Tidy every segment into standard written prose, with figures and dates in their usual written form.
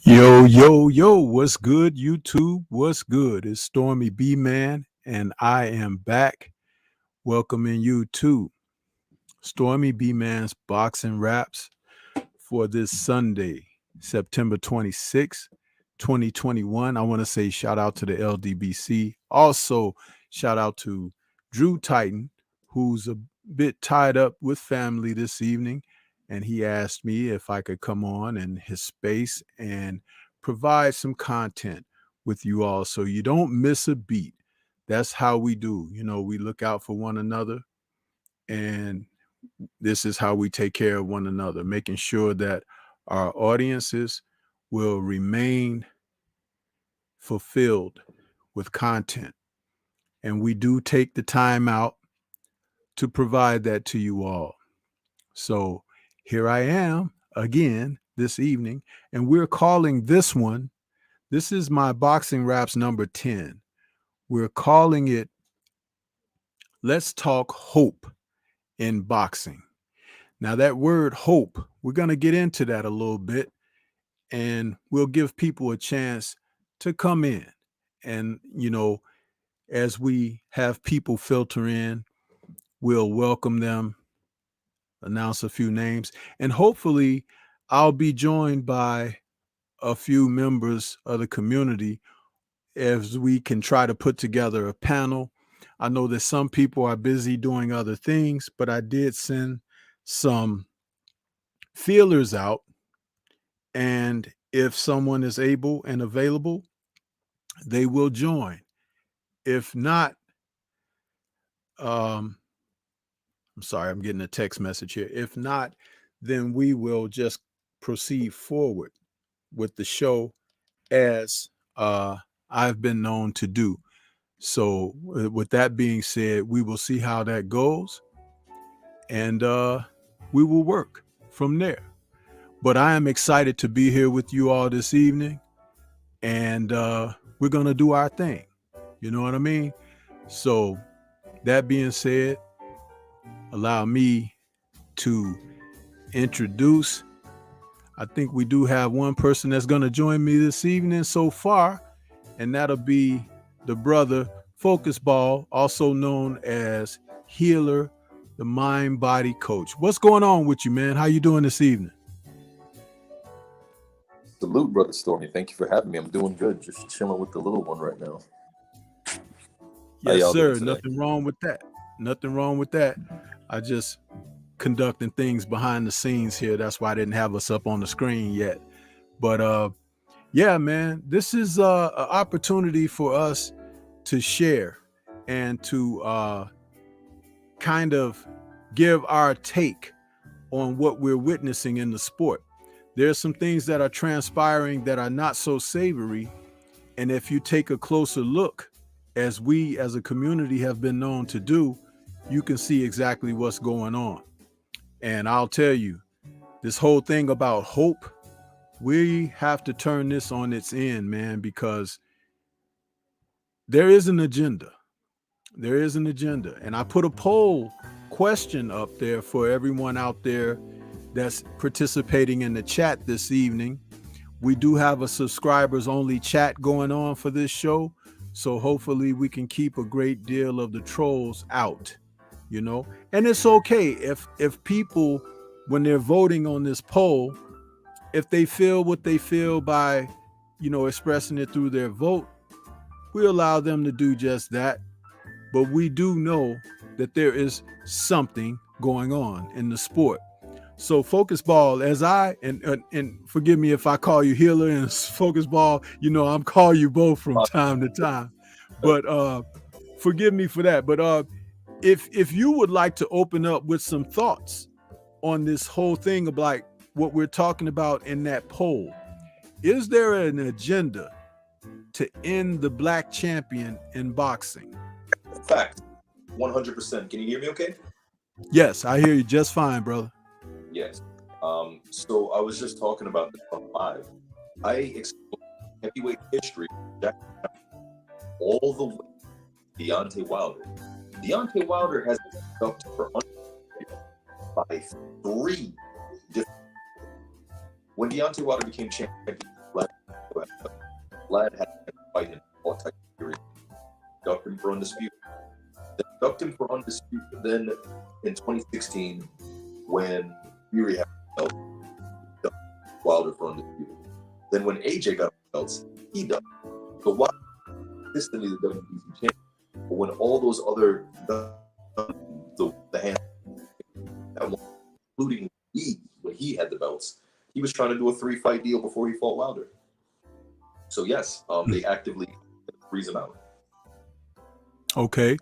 Yo, yo, yo, what's good, YouTube? What's good? It's Stormybman, and I am back welcoming you to Stormybman's Boxing Raps for this Sunday, September 26th, 2021. I want to say shout out to the LDBC. Also, shout out to Drew Titan, who's a bit tied up with family this evening. And he asked me if I could come on in his space and provide some content with you all so you don't miss a beat. That's how we do. We look out for one another, and this is how we take care of one another, making sure that our audiences will remain fulfilled with content. And we do take the time out to provide that to you all. So here I am again this evening, and we're calling this one, this is my Boxing Raps number 10. We're calling it Let's Talk Hope in Boxing. Now, that word hope, we're going to get into that a little bit, and we'll give people a chance to come in. And, as we have people filter in, we'll welcome them, announce a few names, and hopefully I'll be joined by a few members of the community as we can try to put together a panel. I know that some people are busy doing other things, but I did send some feelers out, and if someone is able and available, they will join. If not, I'm sorry, I'm getting a text message here. If not, then we will just proceed forward with the show as I've been known to do. So with that being said, we will see how that goes, and we will work from there. But I am excited to be here with you all this evening, and we're going to do our thing. You know what I mean? So that being said, allow me to introduce. I think we do have one person that's going to join me this evening so far, and that'll be the brother Focus Ball, also known as Healer, the Mind Body Coach. What's going on with you, man? How you doing this evening? Salute, Brother Stormy. Thank you for having me. I'm doing good. Just chilling with the little one right now. Yes, sir. Nothing wrong with that. Nothing wrong with that. I just conducting things behind the scenes here. That's why I didn't have us up on the screen yet. But yeah, man, this is an opportunity for us to share and to kind of give our take on what we're witnessing in the sport. There's some things that are transpiring that are not so savory. And if you take a closer look, as we as a community have been known to do, you can see exactly what's going on. And I'll tell you, this whole thing about hope, we have to turn this on its end, man, because there is an agenda. There is an agenda. And I put a poll question up there for everyone out there that's participating in the chat this evening. We do have a subscribers only chat going on for this show. So hopefully we can keep a great deal of the trolls out, and it's okay if people, when they're voting on this poll, if they feel what they feel by, expressing it through their vote, we allow them to do just that. But we do know that there is something going on in the sport. So Focus Ball, as I, and forgive me if I call you Healer and Focus Ball, I'm calling you both from time to time, but forgive me for that. But if you would like to open up with some thoughts on this whole thing of like what we're talking about in that poll, is there an agenda to end the black champion in boxing? Fact, 100%. Can you hear me okay? Yes, I hear you just fine, brother. Yes. So I was just talking about this on live. I explored heavyweight history all the way to Deontay Wilder. Deontay Wilder has been up for by 3 different. When Deontay Wilder became champion, Vlad had to fight in all type of period. Ducked him for undisputed. Then in 2016, when Fury had the belt, Wilder for undisputed. Then when AJ got the belts, he ducked. So Wilder consistently the WBC champion. But when all those other the hand, including Lee, when he had the belts, he was trying to do a 3-fight deal before he fought Wilder. So yes, they actively freeze him out. Okay.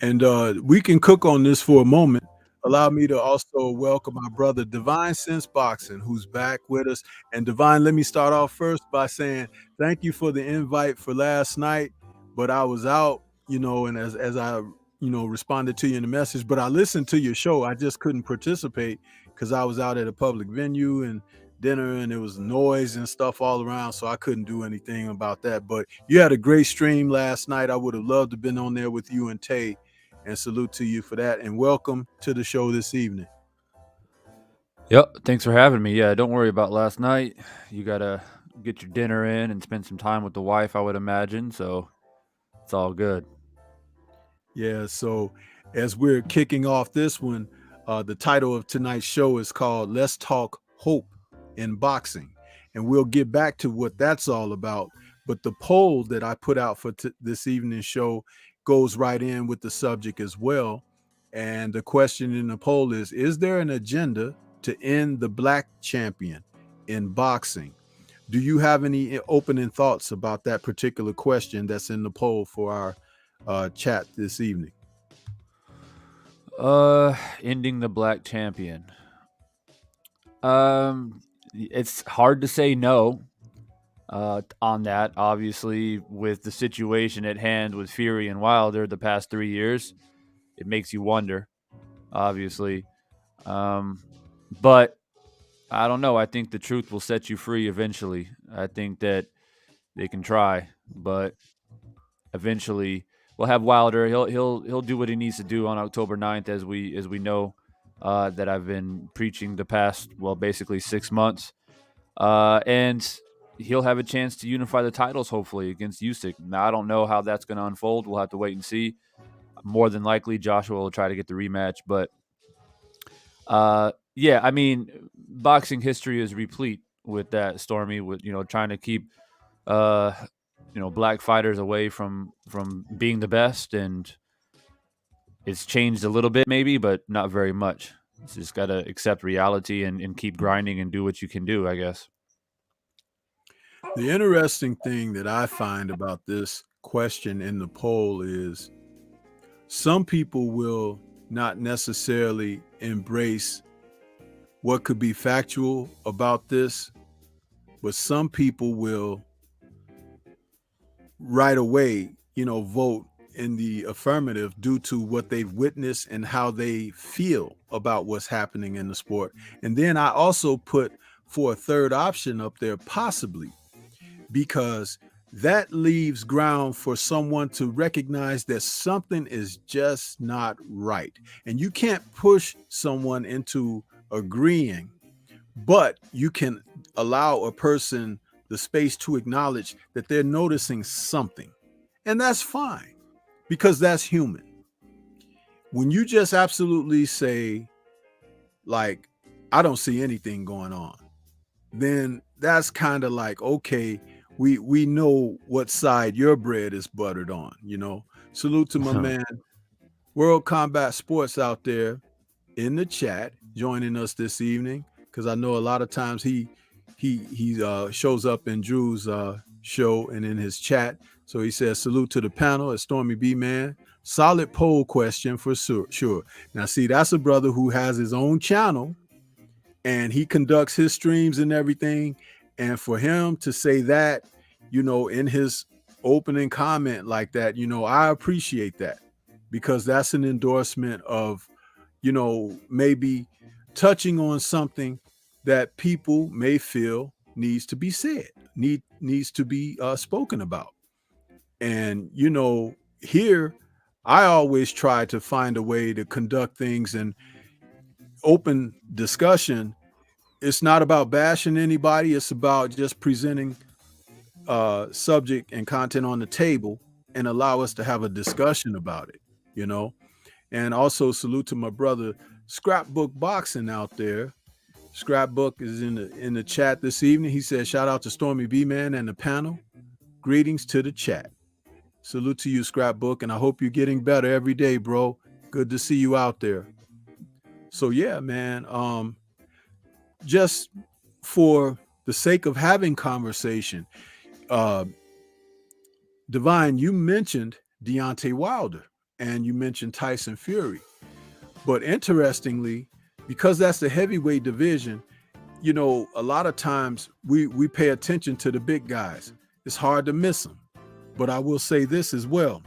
And we can cook on this for a moment. Allow me to also welcome my brother Divine Sense Boxing, who's back with us. And Divine, let me start off first by saying thank you for the invite for last night, but I was out, and as I responded to you in the message, but I listened to your show. I just couldn't participate because I was out at a public venue and dinner, and there was noise and stuff all around, so I couldn't do anything about that. But you had a great stream last night. I would have loved to have been on there with you and Tay, and salute to you for that, and welcome to the show this evening. Yep, thanks for having me. Yeah, don't worry about last night. You gotta get your dinner in and spend some time with the wife, I would imagine, so it's all good. Yeah, so as we're kicking off this one, the title of tonight's show is called Let's Talk Hope in Boxing, and we'll get back to what that's all about. But the poll that I put out for this evening's show goes right in with the subject as well. And the question in the poll is there an agenda to end the black champion in boxing? Do you have any opening thoughts about that particular question that's in the poll for our chat this evening? Ending the black champion. It's hard to say no on that. Obviously, with the situation at hand with Fury and Wilder the past 3 years, it makes you wonder, obviously. But I don't know. I think the truth will set you free eventually. I think that they can try, but eventually we'll have Wilder. He'll do what he needs to do on October 9th, as we know, that I've been preaching the past, basically 6 months. And he'll have a chance to unify the titles, hopefully, against Usyk. Now, I don't know how that's going to unfold. We'll have to wait and see. More than likely, Joshua will try to get the rematch. But, yeah, I mean, boxing history is replete with that, Stormy, with, trying to keep, black fighters away from being the best. And it's changed a little bit maybe, but not very much. It's just got to accept reality and keep grinding and do what you can do, I guess. The interesting thing that I find about this question in the poll is some people will not necessarily embrace what could be factual about this, but some people will right away, vote in the affirmative due to what they've witnessed and how they feel about what's happening in the sport. And then I also put for a third option up there, possibly, because that leaves ground for someone to recognize that something is just not right. And you can't push someone into agreeing, but you can allow a person the space to acknowledge that they're noticing something. And that's fine, because that's human. When you just absolutely say, like, I don't see anything going on, then that's kind of like, okay, we know what side your bread is buttered on, Salute to my man, World Combat Sports, out there in the chat joining us this evening, because I know a lot of times he shows up in Drew's show and in his chat. So he says, salute to the panel at Stormybman. Solid poll question for sure. Now, see, that's a brother who has his own channel and he conducts his streams and everything. And for him to say that, in his opening comment like that, I appreciate that, because that's an endorsement of, maybe touching on something that people may feel needs to be said, needs to be spoken about. And, here, I always try to find a way to conduct things in open discussion it's not about bashing anybody. It's about just presenting subject and content on the table and allow us to have a discussion about it, you know. And also salute to my brother Scrapbook Boxing out there. Scrapbook is in the chat this evening. He said, shout out to Stormy B Man and the panel. Greetings to the chat. Salute to you, Scrapbook, and I hope you're getting better every day, bro. Good to see you out there. So yeah, man. Just for the sake of having conversation, Divine, you mentioned Deontay Wilder and you mentioned Tyson Fury. But interestingly, because that's the heavyweight division, you know, a lot of times we pay attention to the big guys. It's hard to miss them. But I will say this as well.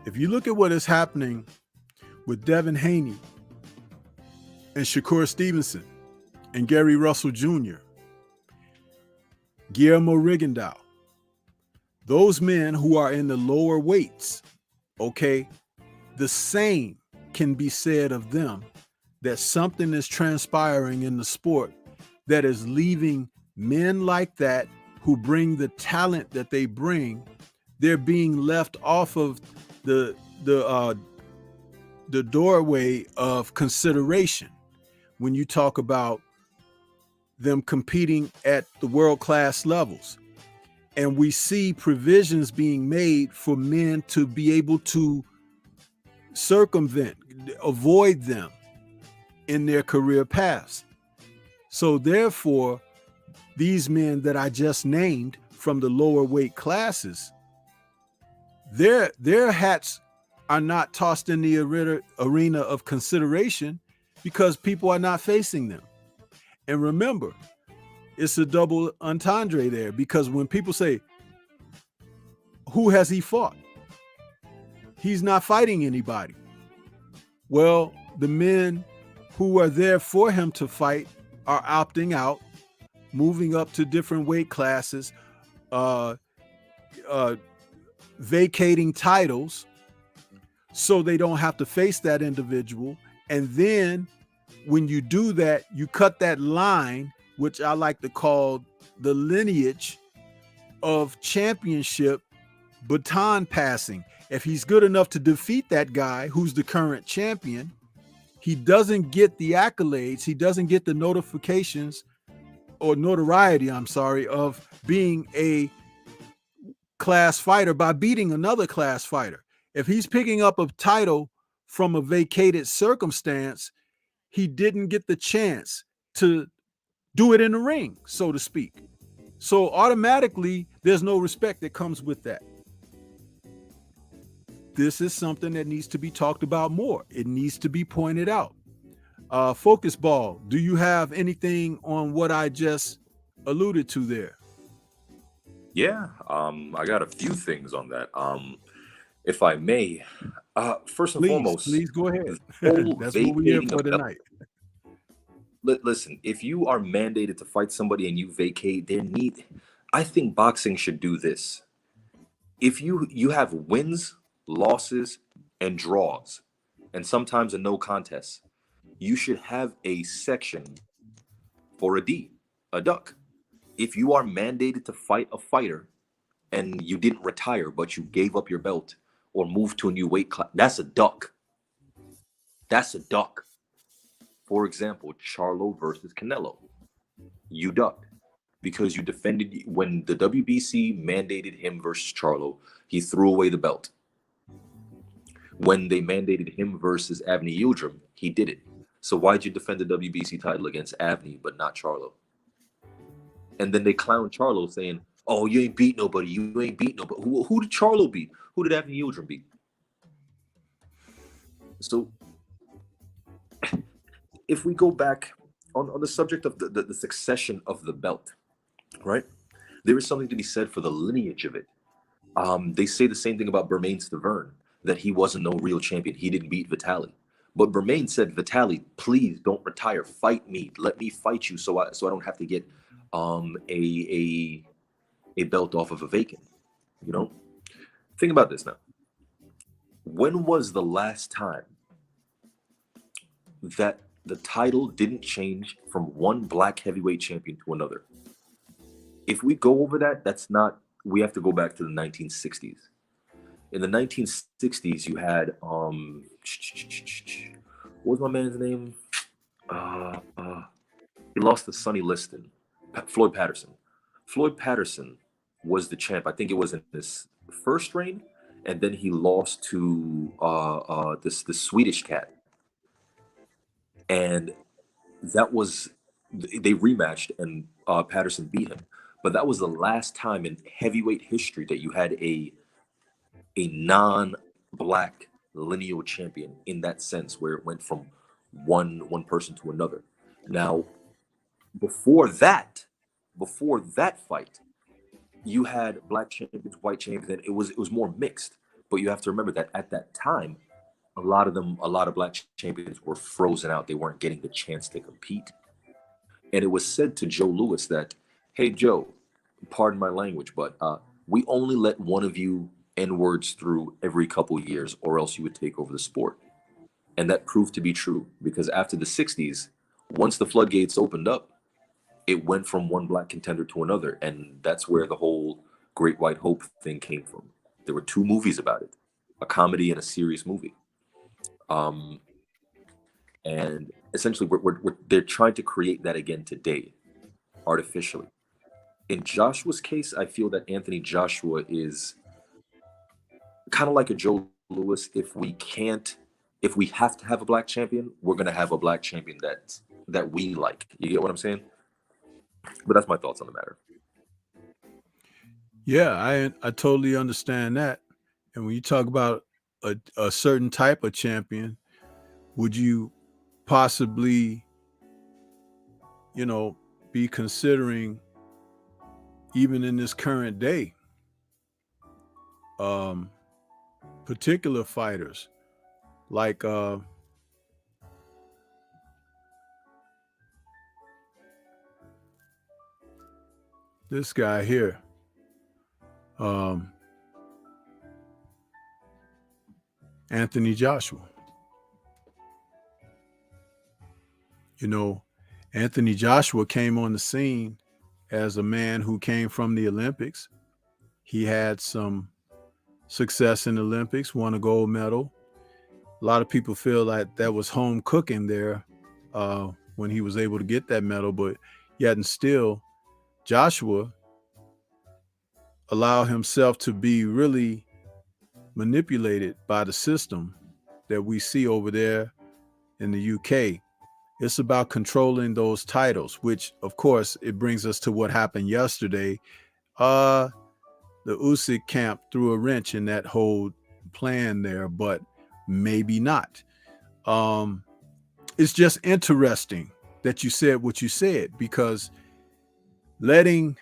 If you look at what is happening with Devin Haney and Shakur Stevenson and Gary Russell Jr., Guillermo Rigondeaux, those men who are in the lower weights, okay, the same can be said of them, that something is transpiring in the sport that is leaving men like that who bring the talent that they bring, they're being left off of the doorway of consideration when you talk about them competing at the world-class levels. And we see provisions being made for men to be able to circumvent, avoid them in their career paths. So therefore, these men that I just named from the lower weight classes, their hats are not tossed in the arena of consideration because people are not facing them. And remember, it's a double entendre there, because when people say, who has he fought? He's not fighting anybody. Well, the men who are there for him to fight are opting out, moving up to different weight classes, vacating titles so they don't have to face that individual. And then when you do that, you cut that line, which I like to call the lineage of championship baton passing. If he's good enough to defeat that guy who's the current champion, he doesn't get the accolades, he doesn't get the notifications or notoriety, of being a class fighter by beating another class fighter. If he's picking up a title from a vacated circumstance, he didn't get the chance to do it in the ring, so to speak. So automatically, there's no respect that comes with that. This is something that needs to be talked about more. It needs to be pointed out. Focus Ball, do you have anything on what I just alluded to there? Yeah, I got a few things on that. If I may, first and foremost, please go ahead. whole That's what we're here vacating for a belt. tonight. Listen, if you are mandated to fight somebody and you vacate, I think boxing should do this. If you have wins, losses, and draws, and sometimes a no contest, you should have a section for a duck. If you are mandated to fight a fighter and you didn't retire, but you gave up your belt or moved to a new weight class, that's a duck. That's a duck. For example, Charlo versus Canelo. You ducked because you defended when the WBC mandated him versus Charlo. He threw away the belt. When they mandated him versus Avni Yildirim, he did it. So why'd you defend the WBC title against Avni but not Charlo? And then they clown Charlo saying, "Oh, you ain't beat nobody. You ain't beat nobody." Who did Charlo beat? Who did Avni Yildirim beat? So if we go back on the subject of the succession of the belt, right? There is something to be said for the lineage of it. They say the same thing about Bermane-Stiverne, that he wasn't no real champion. He didn't beat Vitali. But Bermane said, "Vitali, please don't retire. Fight me. Let me fight you so I don't have to get a belt off of a vacant." You know? Think about this now. When was the last time that the title didn't change from one black heavyweight champion to another. If we go over that, that's not. We have to go back to the 1960s. In the 1960s, you had what was my man's name? He lost to Sonny Liston, Floyd Patterson. Floyd Patterson was the champ. I think it was in his first reign, and then he lost to this Swedish cat, and that was they rematched, and Patterson beat him. But that was the last time in heavyweight history that you had a non-black lineal champion in that sense, where it went from one person to another. Now, before that fight, you had black champions, white champions, and it was more mixed. But you have to remember that at that time, a lot of black champions were frozen out. They weren't getting the chance to compete. And it was said to Joe Louis that, hey, Joe, pardon my language, but we only let one of you N-words through every couple years, or else you would take over the sport. And that proved to be true, because after the 60s, once the floodgates opened up, it went from one black contender to another. And that's where the whole Great White Hope thing came from. There were 2 movies about it, a comedy and a serious movie. And essentially, they're trying to create that again today, artificially. In Joshua's case, I feel that Anthony Joshua is kind of like a Joe Louis. If we have to have a black champion, we're going to have a black champion that we like. You get what I'm saying? But that's my thoughts on the matter. Yeah, I totally understand that. And when you talk about a certain type of champion, would you possibly, be considering, even in this current day, particular fighters like this guy here, Anthony Joshua? Anthony Joshua came on the scene as a man who came from the Olympics. He had some success in the Olympics, won a gold medal. A lot of people feel like that was home cooking there when he was able to get that medal, but yet and still, Joshua allowed himself to be really manipulated by the system that we see over there in the UK. It's about controlling those titles, which, of course, it brings us to what happened yesterday. The Usyk camp threw a wrench in that whole plan there, but maybe not. It's just interesting that you said what you said, because letting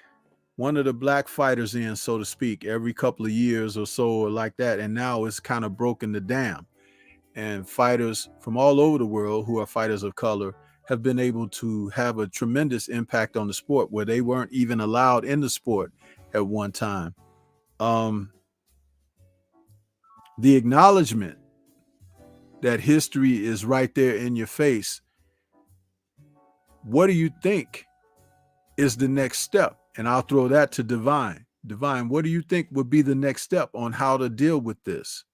one of the black fighters in, so to speak, every couple of years or so, or like that, and now it's kind of broken the dam. And fighters from all over the world who are fighters of color have been able to have a tremendous impact on the sport where they weren't even allowed in the sport at one time. The acknowledgement that history is right there in your face. What do you think is the next step? And I'll throw that to Divine. Divine, what do you think would be the next step on how to deal with this?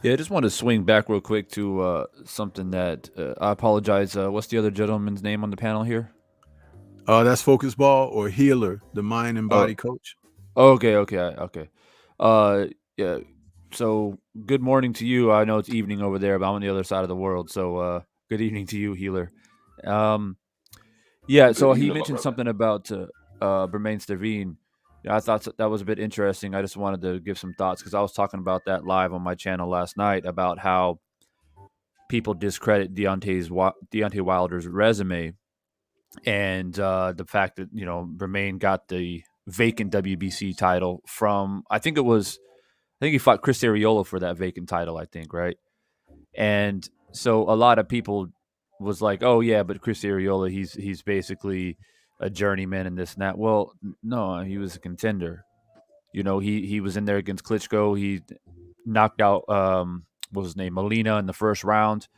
Yeah, I just want to swing back real quick to something that I apologize. What's the other gentleman's name on the panel here? That's Focus Ball, or Healer, the mind and body coach. Okay. Yeah. So good morning to you. I know it's evening over there, but I'm on the other side of the world. So good evening to you, Healer. Yeah. So he mentioned something about Bermain Sterveen. Yeah, I thought that was a bit interesting. I just wanted to give some thoughts, because I was talking about that live on my channel last night, about how people discredit Deontay Wilder's resume, and the fact that Bermain got the vacant WBC title from, I think he fought Chris Arreola for that vacant title, I think, right? And so a lot of people was like, oh yeah, but Chris Arreola, he's basically a journeyman and this and that. Well, no, he was a contender. He was in there against Klitschko. He knocked out what was his name, Molina, in the first round.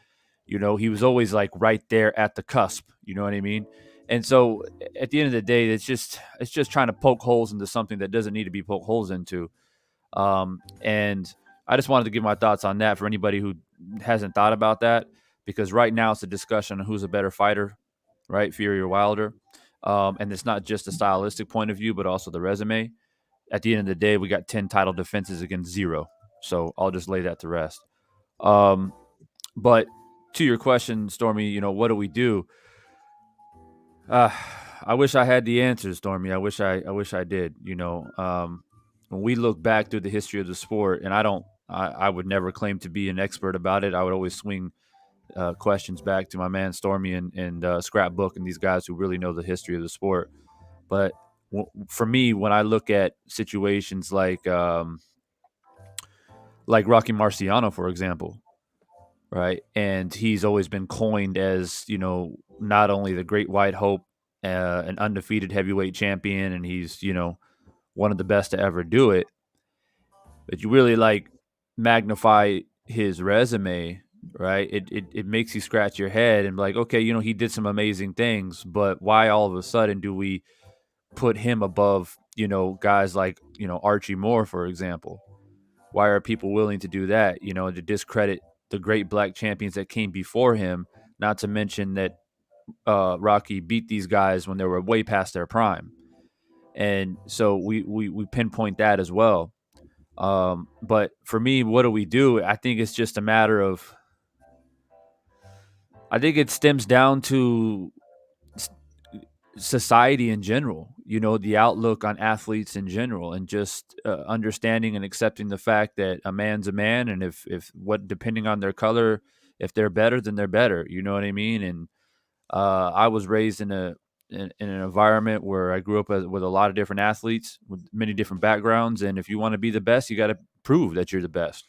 You know, he was always like right there at the cusp. You know what I mean? And so at the end of the day, it's just trying to poke holes into something that doesn't need to be poked holes into. And I just wanted to give my thoughts on that for anybody who hasn't thought about that, because right now it's a discussion on who's a better fighter, right? Fury or Wilder. And it's not just a stylistic point of view, but also the resume. At the end of the day, we got 10 title defenses against 0. So I'll just lay that to rest. But to your question, Stormy, you know, what do we do? I wish I had the answers, Stormy. I wish I did. You know, when we look back through the history of the sport, and I would never claim to be an expert about it. I would always swing questions back to my man Stormy and Scrapbook and these guys who really know the history of the sport. But for me, when I look at situations like Rocky Marciano, for example, right, and he's always been coined as, you know, not only the Great White Hope, an undefeated heavyweight champion, and he's, you know, one of the best to ever do it. But you really like magnify his resume, right? It makes you scratch your head and be like, okay, you know, he did some amazing things, but why all of a sudden do we put him above, you know, guys like, you know, Archie Moore, for example? Why are people willing to do that, you know, to discredit the great black champions that came before him? Not to mention that Rocky beat these guys when they were way past their prime. And so we pinpoint that as well. But for me, what do we do? I think it's just a matter of, I think it stems down to society in general, you know, the outlook on athletes in general, and just understanding and accepting the fact that a man's a man. And if depending on their color, if they're better, then they're better. You know what I mean? And I was raised in an environment where I grew up with a lot of different athletes with many different backgrounds. And if you want to be the best, you got to prove that you're the best.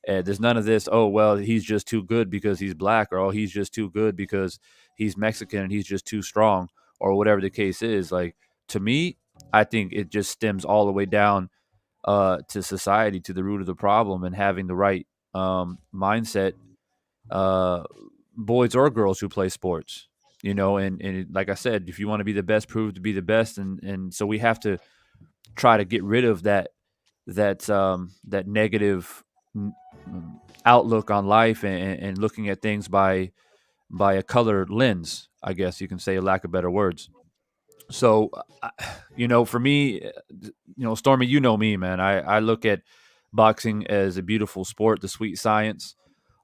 There's none of this, oh, well, he's just too good because he's black, or oh, he's just too good because he's Mexican and he's just too strong, or whatever the case is. Like, to me, I think it just stems all the way down to society, to the root of the problem, and having the right mindset, boys or girls who play sports. You know, and like I said, if you want to be the best, prove to be the best. And so we have to try to get rid of that negative outlook on life, and looking at things by a colored lens, I guess you can say, lack of better words. So, you know, for me, you know, Stormy, you know me, man. I look at boxing as a beautiful sport, the sweet science.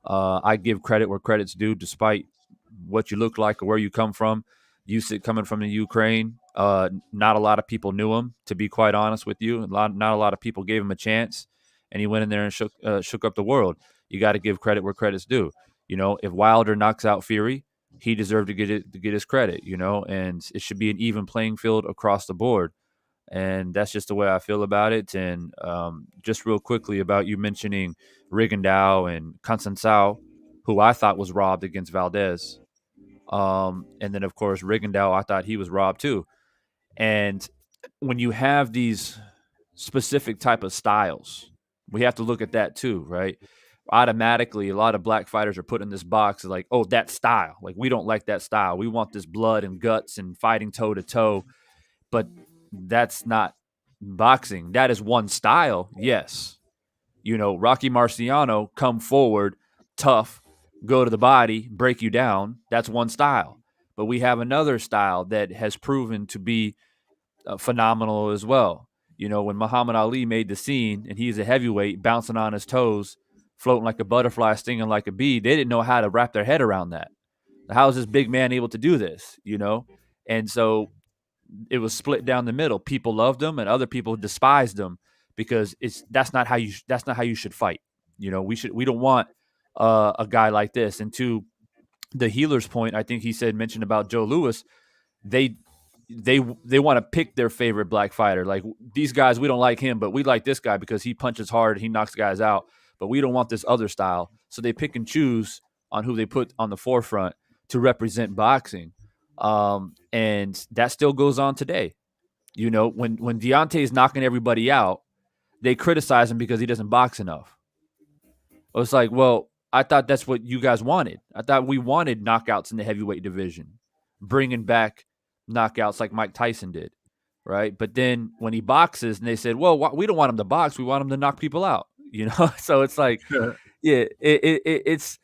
I give credit where credit's due, despite what you look like or where you come from. Coming from the Ukraine, not a lot of people knew him, to be quite honest with you. Not a lot of people gave him a chance, and he went in there and shook up the world. You got to give credit where credit's due. You know, if Wilder knocks out Fury, he deserved to get his credit. You know, and it should be an even playing field across the board. And that's just the way I feel about it. And just real quickly about you mentioning Rigondeaux and Constanzao, who I thought was robbed against Valdez. And then, of course, Rigondeaux, I thought he was robbed too. And when you have these specific type of styles, we have to look at that too, right? Automatically, a lot of black fighters are put in this box like, oh, that style. Like, we don't like that style. We want this blood and guts and fighting toe to toe. But that's not boxing. That is one style, yes. You know, Rocky Marciano, come forward, tough, go to the body, break you down. That's one style. But we have another style that has proven to be phenomenal as well. You know, when Muhammad Ali made the scene and he's a heavyweight bouncing on his toes, floating like a butterfly, stinging like a bee, they didn't know how to wrap their head around that. How is this big man able to do this? You know? And so it was split down the middle. People loved him and other people despised him, because that's not how you should fight. You know, we don't want a guy like this. And to the healer's point, I think he mentioned about Joe Louis, they want to pick their favorite black fighter. Like, these guys, we don't like him, but we like this guy because he punches hard, he knocks guys out, but we don't want this other style. So they pick and choose on who they put on the forefront to represent boxing. And that still goes on today. You know, when Deontay is knocking everybody out, they criticize him because he doesn't box enough. It's like, well, I thought that's what you guys wanted. I thought we wanted knockouts in the heavyweight division, bringing back knockouts like Mike Tyson did, right? But then when he boxes, and they said, well, we don't want him to box. We want him to knock people out, you know? So it's like, yeah, it's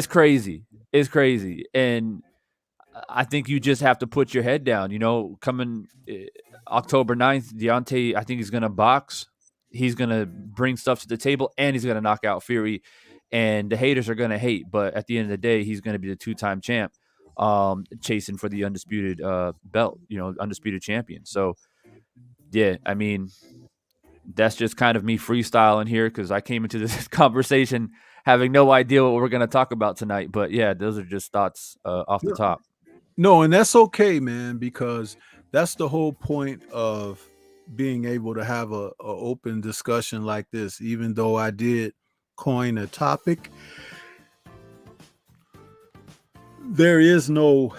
crazy. It's crazy. And I think you just have to put your head down, you know, coming October 9th, Deontay, I think he's going to box. He's going to bring stuff to the table, and he's going to knock out Fury. And the haters are going to hate, but at the end of the day, he's going to be the 2-time champ, chasing for the undisputed belt, you know, undisputed champion. So, yeah, I mean, that's just kind of me freestyling here because I came into this conversation having no idea what we're going to talk about tonight. But, yeah, those are just thoughts off the top. No, and that's okay, man, because that's the whole point of being able to have a open discussion like this, even though I did coin a topic. There is no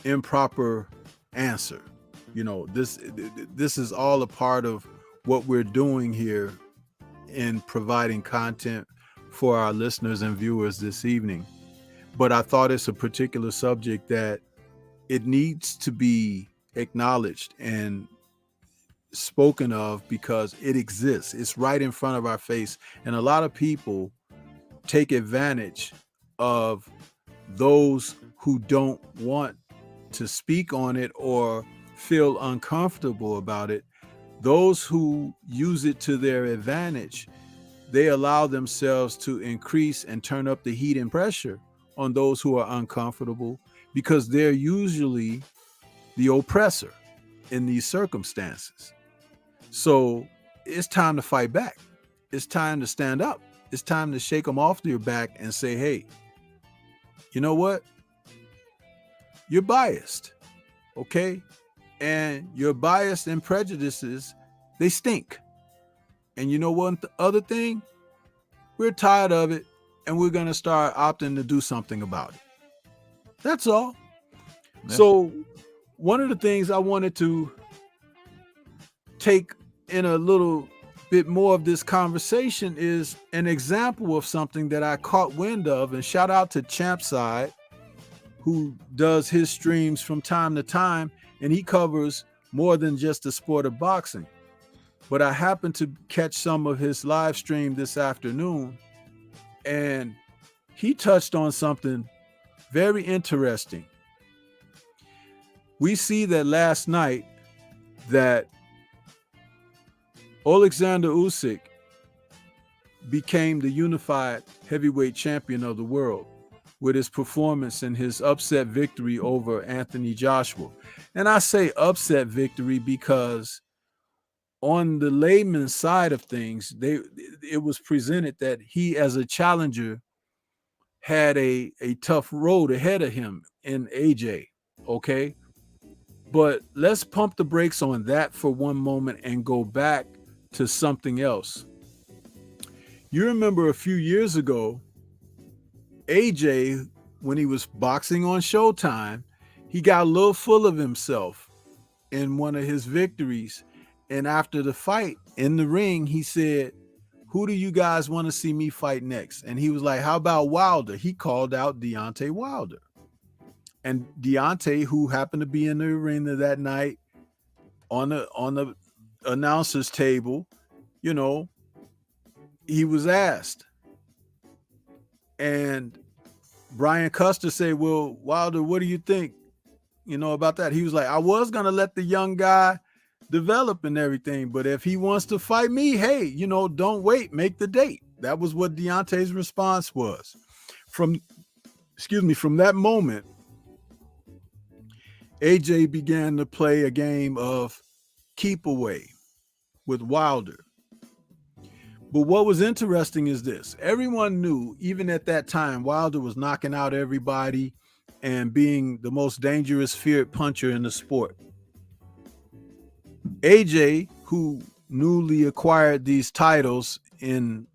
improper answer. You know, this is all a part of what we're doing here in providing content for our listeners and viewers this evening. But I thought it's a particular subject that it needs to be acknowledged and spoken of because it exists. It's right in front of our face. And a lot of people take advantage of those who don't want to speak on it or feel uncomfortable about it. Those who use it to their advantage, they allow themselves to increase and turn up the heat and pressure on those who are uncomfortable because they're usually the oppressor in these circumstances. So it's time to fight back. It's time to stand up. It's time to shake them off your back and say, hey, you know what? You're biased, okay? And your bias and prejudices, they stink. And you know what? The other thing, we're tired of it, and we're going to start opting to do something about it. That's all. Yeah. So one of the things I wanted to take in a little bit more of this conversation is an example of something that I caught wind of, and shout out to Champside, who does his streams from time to time, and he covers more than just the sport of boxing. But I happened to catch some of his live stream this afternoon, and he touched on something very interesting. We see that last night that Alexander Usyk became the unified heavyweight champion of the world with his performance and his upset victory over Anthony Joshua. And I say upset victory because on the layman's side of things, it was presented that he, as a challenger, had a tough road ahead of him in AJ, okay? But let's pump the brakes on that for one moment and go back to something else. You remember a few years ago, AJ, when he was boxing on Showtime, he got a little full of himself in one of his victories. And after the fight in the ring, he said, who do you guys want to see me fight next? And he was like, how about Wilder? He called out Deontay Wilder. And Deontay, who happened to be in the arena that night on the announcer's table, you know, he was asked. And Brian Custer said, well, Wilder, what do you think, you know, about that? He was like, I was going to let the young guy develop and everything, but if he wants to fight me, hey, you know, don't wait, make the date. That was what Deontay's response was. From that moment, AJ began to play a game of keep away with Wilder. But what was interesting is this. Everyone knew, even at that time, Wilder was knocking out everybody and being the most dangerous feared puncher in the sport. AJ, who newly acquired these titles in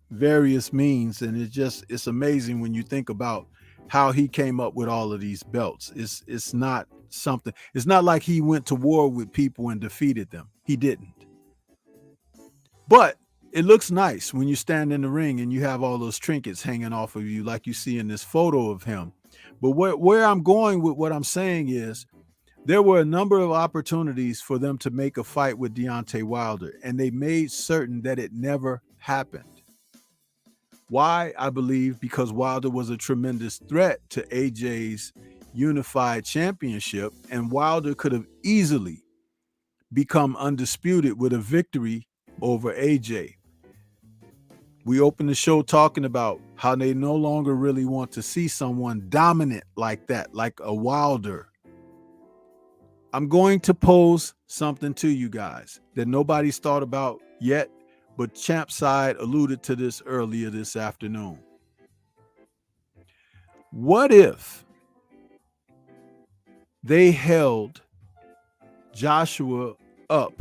various means, and it's amazing when you think about how he came up with all of these belts. It's not like he went to war with people and defeated them. He didn't. But it looks nice when you stand in the ring and you have all those trinkets hanging off of you like you see in this photo of him. But where I'm going with what I'm saying is there were a number of opportunities for them to make a fight with Deontay Wilder, and they made certain that it never happened. Why? I believe because Wilder was a tremendous threat to AJ's unified championship, and Wilder could have easily become undisputed with a victory over AJ. We opened the show talking about how they no longer really want to see someone dominant like that, like a Wilder. I'm going to pose something to you guys that nobody's thought about yet, but Champside alluded to this earlier this afternoon. What if they held Joshua up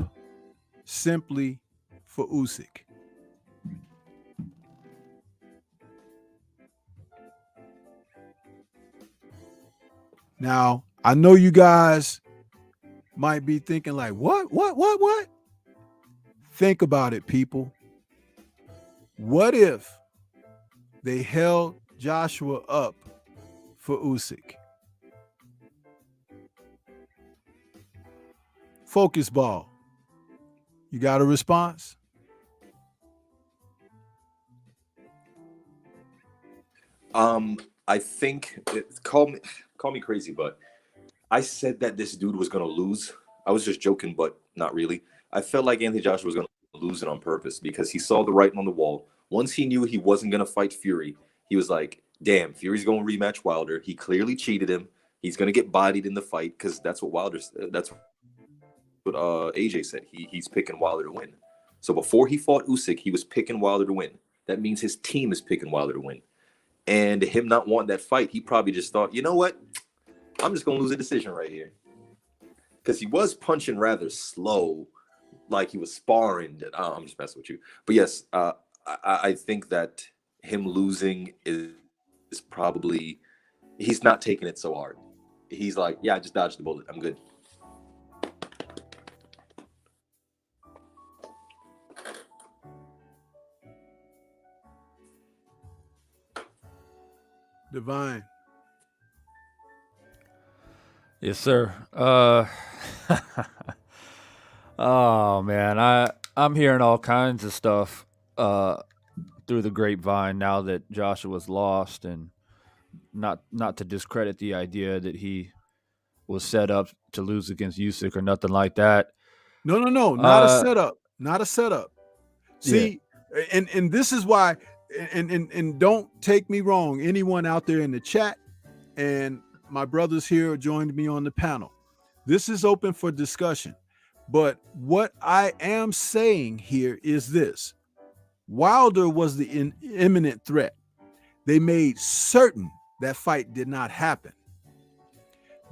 simply for Usyk? Now, I know you guys might be thinking like, what? Think about it, people. What if they held Joshua up for Usyk? Focus ball. You got a response? I think call me crazy, but I said that this dude was gonna lose. I was just joking, but not really. I felt like Anthony Joshua was gonna lose it on purpose because he saw the writing on the wall. Once he knew he wasn't gonna fight Fury, he was like, "Damn, Fury's gonna rematch Wilder. He clearly cheated him. He's gonna get bodied in the fight because that's what AJ said. He's picking Wilder to win. So before he fought Usyk, he was picking Wilder to win. That means his team is picking Wilder to win. And him not wanting that fight, he probably just thought, you know what? I'm just going to lose a decision right here. Because he was punching rather slow, like he was sparring. I'm just messing with you. But yes, I think that him losing is probably, he's not taking it so hard. He's like, yeah, I just dodged the bullet. I'm good. Divine. Yes, sir. Oh man, I'm hearing all kinds of stuff through the grapevine now that Joshua's lost, and not to discredit the idea that he was set up to lose against Usyk or nothing like that. No, not a setup. Not a setup. See, yeah. and this is why, and don't take me wrong, anyone out there in the chat and my brothers here joined me on the panel. This is open for discussion. But what I am saying here is this. Wilder was the imminent threat. They made certain that fight did not happen.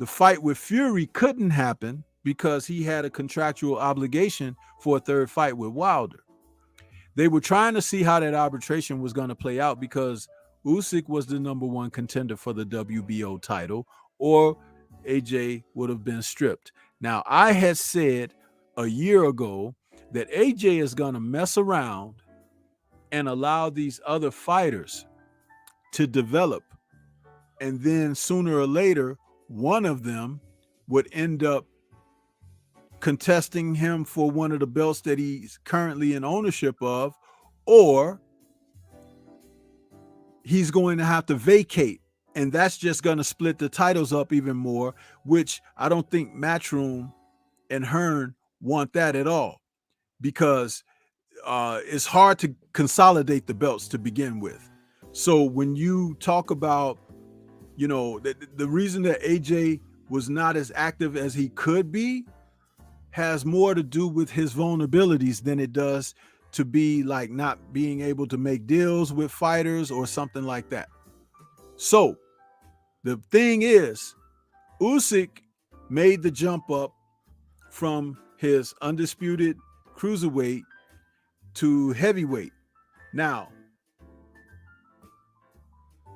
The fight with Fury couldn't happen because he had a contractual obligation for a third fight with Wilder. They were trying to see how that arbitration was going to play out because Usyk was the number one contender for the WBO title, or AJ would have been stripped. Now, I had said a year ago that AJ is going to mess around and allow these other fighters to develop. And then sooner or later, one of them would end up contesting him for one of the belts that he's currently in ownership of, or he's going to have to vacate. And that's just going to split the titles up even more, which I don't think Matchroom and Hearn want that at all, because it's hard to consolidate the belts to begin with. So when you talk about, you know, the reason that AJ was not as active as he could be has more to do with his vulnerabilities than it does to be like not being able to make deals with fighters or something like that. So the thing is, Usyk made the jump up from his undisputed cruiserweight to heavyweight. Now,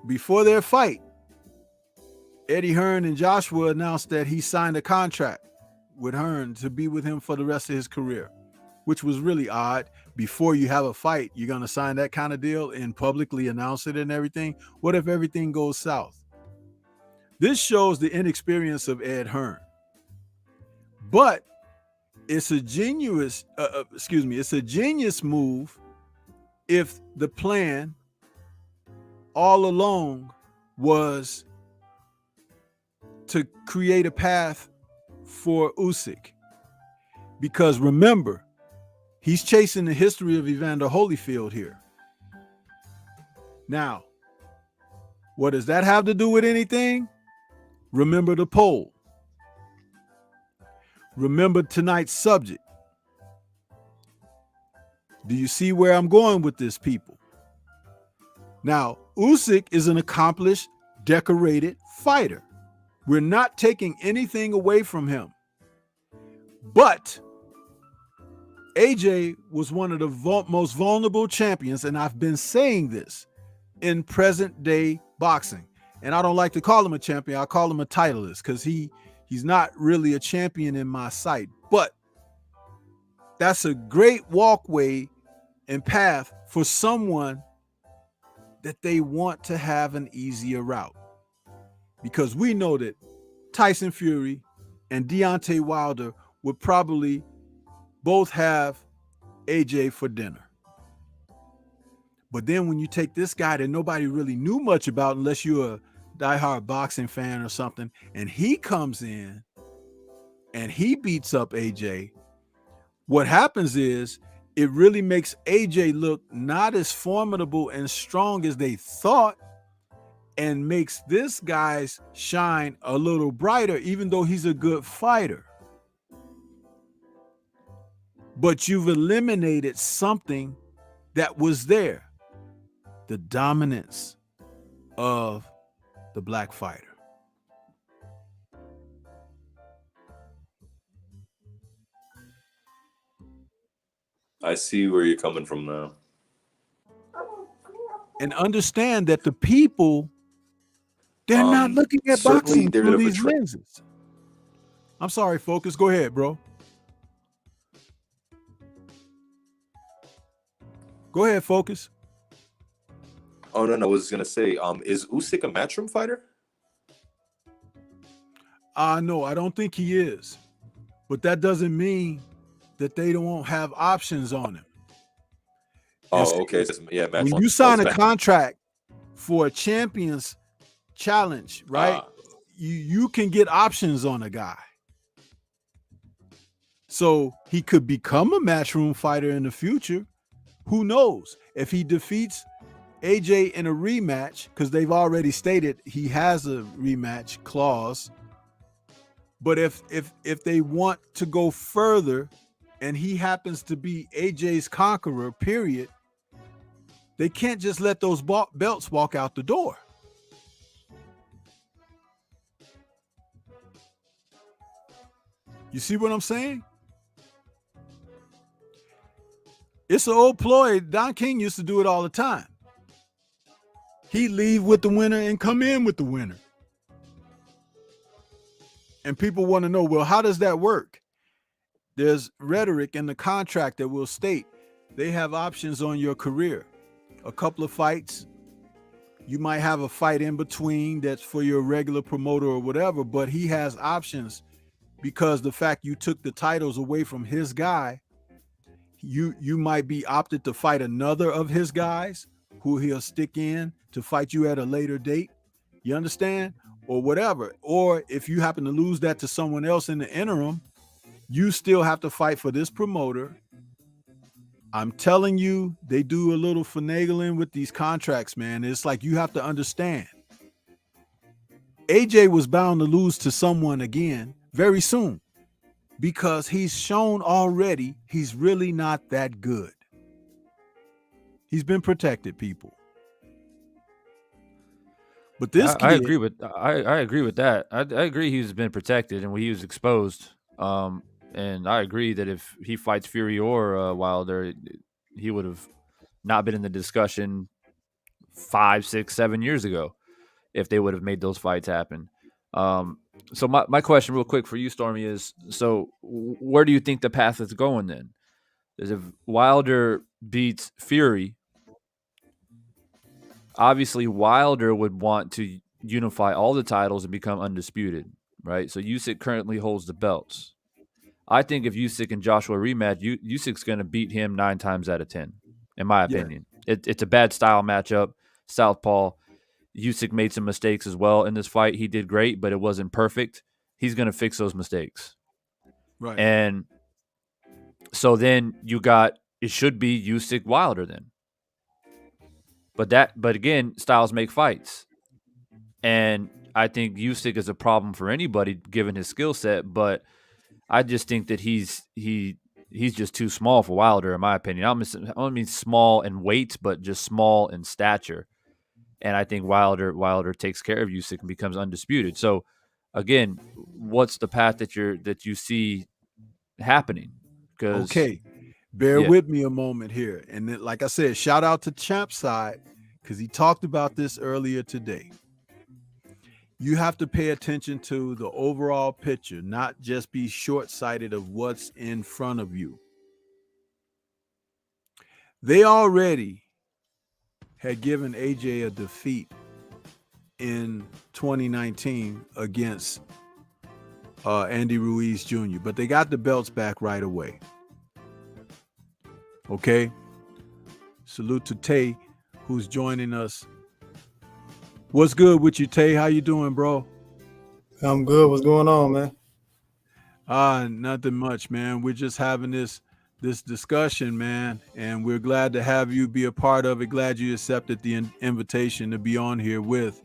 before their fight, Eddie Hearn and Joshua announced that he signed a contract with Hearn to be with him for the rest of his career, which was really odd. Before you have a fight, you're going to sign that kind of deal and publicly announce it and everything. What if everything goes south? This shows the inexperience of Ed Hearn. But it's a genius, it's a genius move if the plan all along was to create a path for Usyk. Because remember, he's chasing the history of Evander Holyfield here. Now, what does that have to do with anything? Remember the poll. Remember tonight's subject. Do you see where I'm going with this, people? Now, Usyk is an accomplished, decorated fighter. We're not taking anything away from him. But AJ was one of the most vulnerable champions, and I've been saying this, in present day boxing. And I don't like to call him a champion. I call him a titleist because he's not really a champion in my sight. But that's a great walkway and path for someone that they want to have an easier route. Because we know that Tyson Fury and Deontay Wilder would probably both have AJ for dinner. But then when you take this guy that nobody really knew much about, unless you're a diehard boxing fan or something, and he comes in and he beats up AJ, what happens is it really makes AJ look not as formidable and strong as they thought, and makes this guy's shine a little brighter, even though he's a good fighter. But you've eliminated something that was there, the dominance of the black fighter. I see where you're coming from now. And understand that the people, they're not looking at boxing through these lenses. I'm sorry, Focus. Go ahead, bro. Go ahead, Focus. Oh, no, I was going to say, is Usyk a matchroom fighter? No, I don't think he is. But that doesn't mean that they don't have options on him. Oh, okay. Yeah, when you sign a contract for a champion's challenge, right? You can get options on a guy. So he could become a matchroom fighter in the future. Who knows? If he defeats AJ in a rematch, because they've already stated he has a rematch clause. But if they want to go further and he happens to be AJ's conqueror, period, they can't just let those belts walk out the door. You see what I'm saying? It's an old ploy. Don King used to do it all the time. He'd leave with the winner and come in with the winner. And people want to know, well, how does that work? There's rhetoric in the contract that will state they have options on your career. A couple of fights. You might have a fight in between that's for your regular promoter or whatever, but he has options because the fact you took the titles away from his guy, you might be opted to fight another of his guys who he'll stick in to fight you at a later date. You understand? Or whatever. Or if you happen to lose that to someone else in the interim, you still have to fight for this promoter. I'm telling you, they do a little finagling with these contracts, man. It's like you have to understand. AJ was bound to lose to someone again very soon because he's shown already he's really not that good. He's been protected, people. But this I agree with that. I agree he's been protected and he was exposed. And I agree that if he fights Fury or Wilder, he would have not been in the discussion 5, 6, 7 years ago if they would have made those fights happen. So my question real quick for you, Stormy, is so where do you think the path is going then? is if Wilder beats Fury, obviously Wilder would want to unify all the titles and become undisputed, right? So Usyk currently holds the belts. I think if Usyk and Joshua rematch, Usyk's going to beat him 9 times out of 10, in my opinion. It's a bad style matchup. Southpaw. Usyk made some mistakes as well in this fight. He did great, but it wasn't perfect. He's going to fix those mistakes. Right. And so then it should be Usyk Wilder then. But again, styles make fights. And I think Usyk is a problem for anybody given his skill set, but I just think that he's just too small for Wilder, in my opinion. I don't mean small in weight, but just small in stature. And I think Wilder takes care of Usyk and becomes undisputed. So again, what's the path that you see happening? Okay, bear with me a moment here. And then, like I said, shout out to Champ Side, because he talked about this earlier today. You have to pay attention to the overall picture, not just be short-sighted of what's in front of you. They already had given AJ a defeat in 2019 against Andy Ruiz Jr., but they got the belts back right away. Okay? Salute to Tay, who's joining us. What's good with you, Tay? How you doing, bro? I'm good. What's going on, man? Nothing much, man. We're just having this discussion, man, and we're glad to have you be a part of it. Glad you accepted the invitation to be on here with,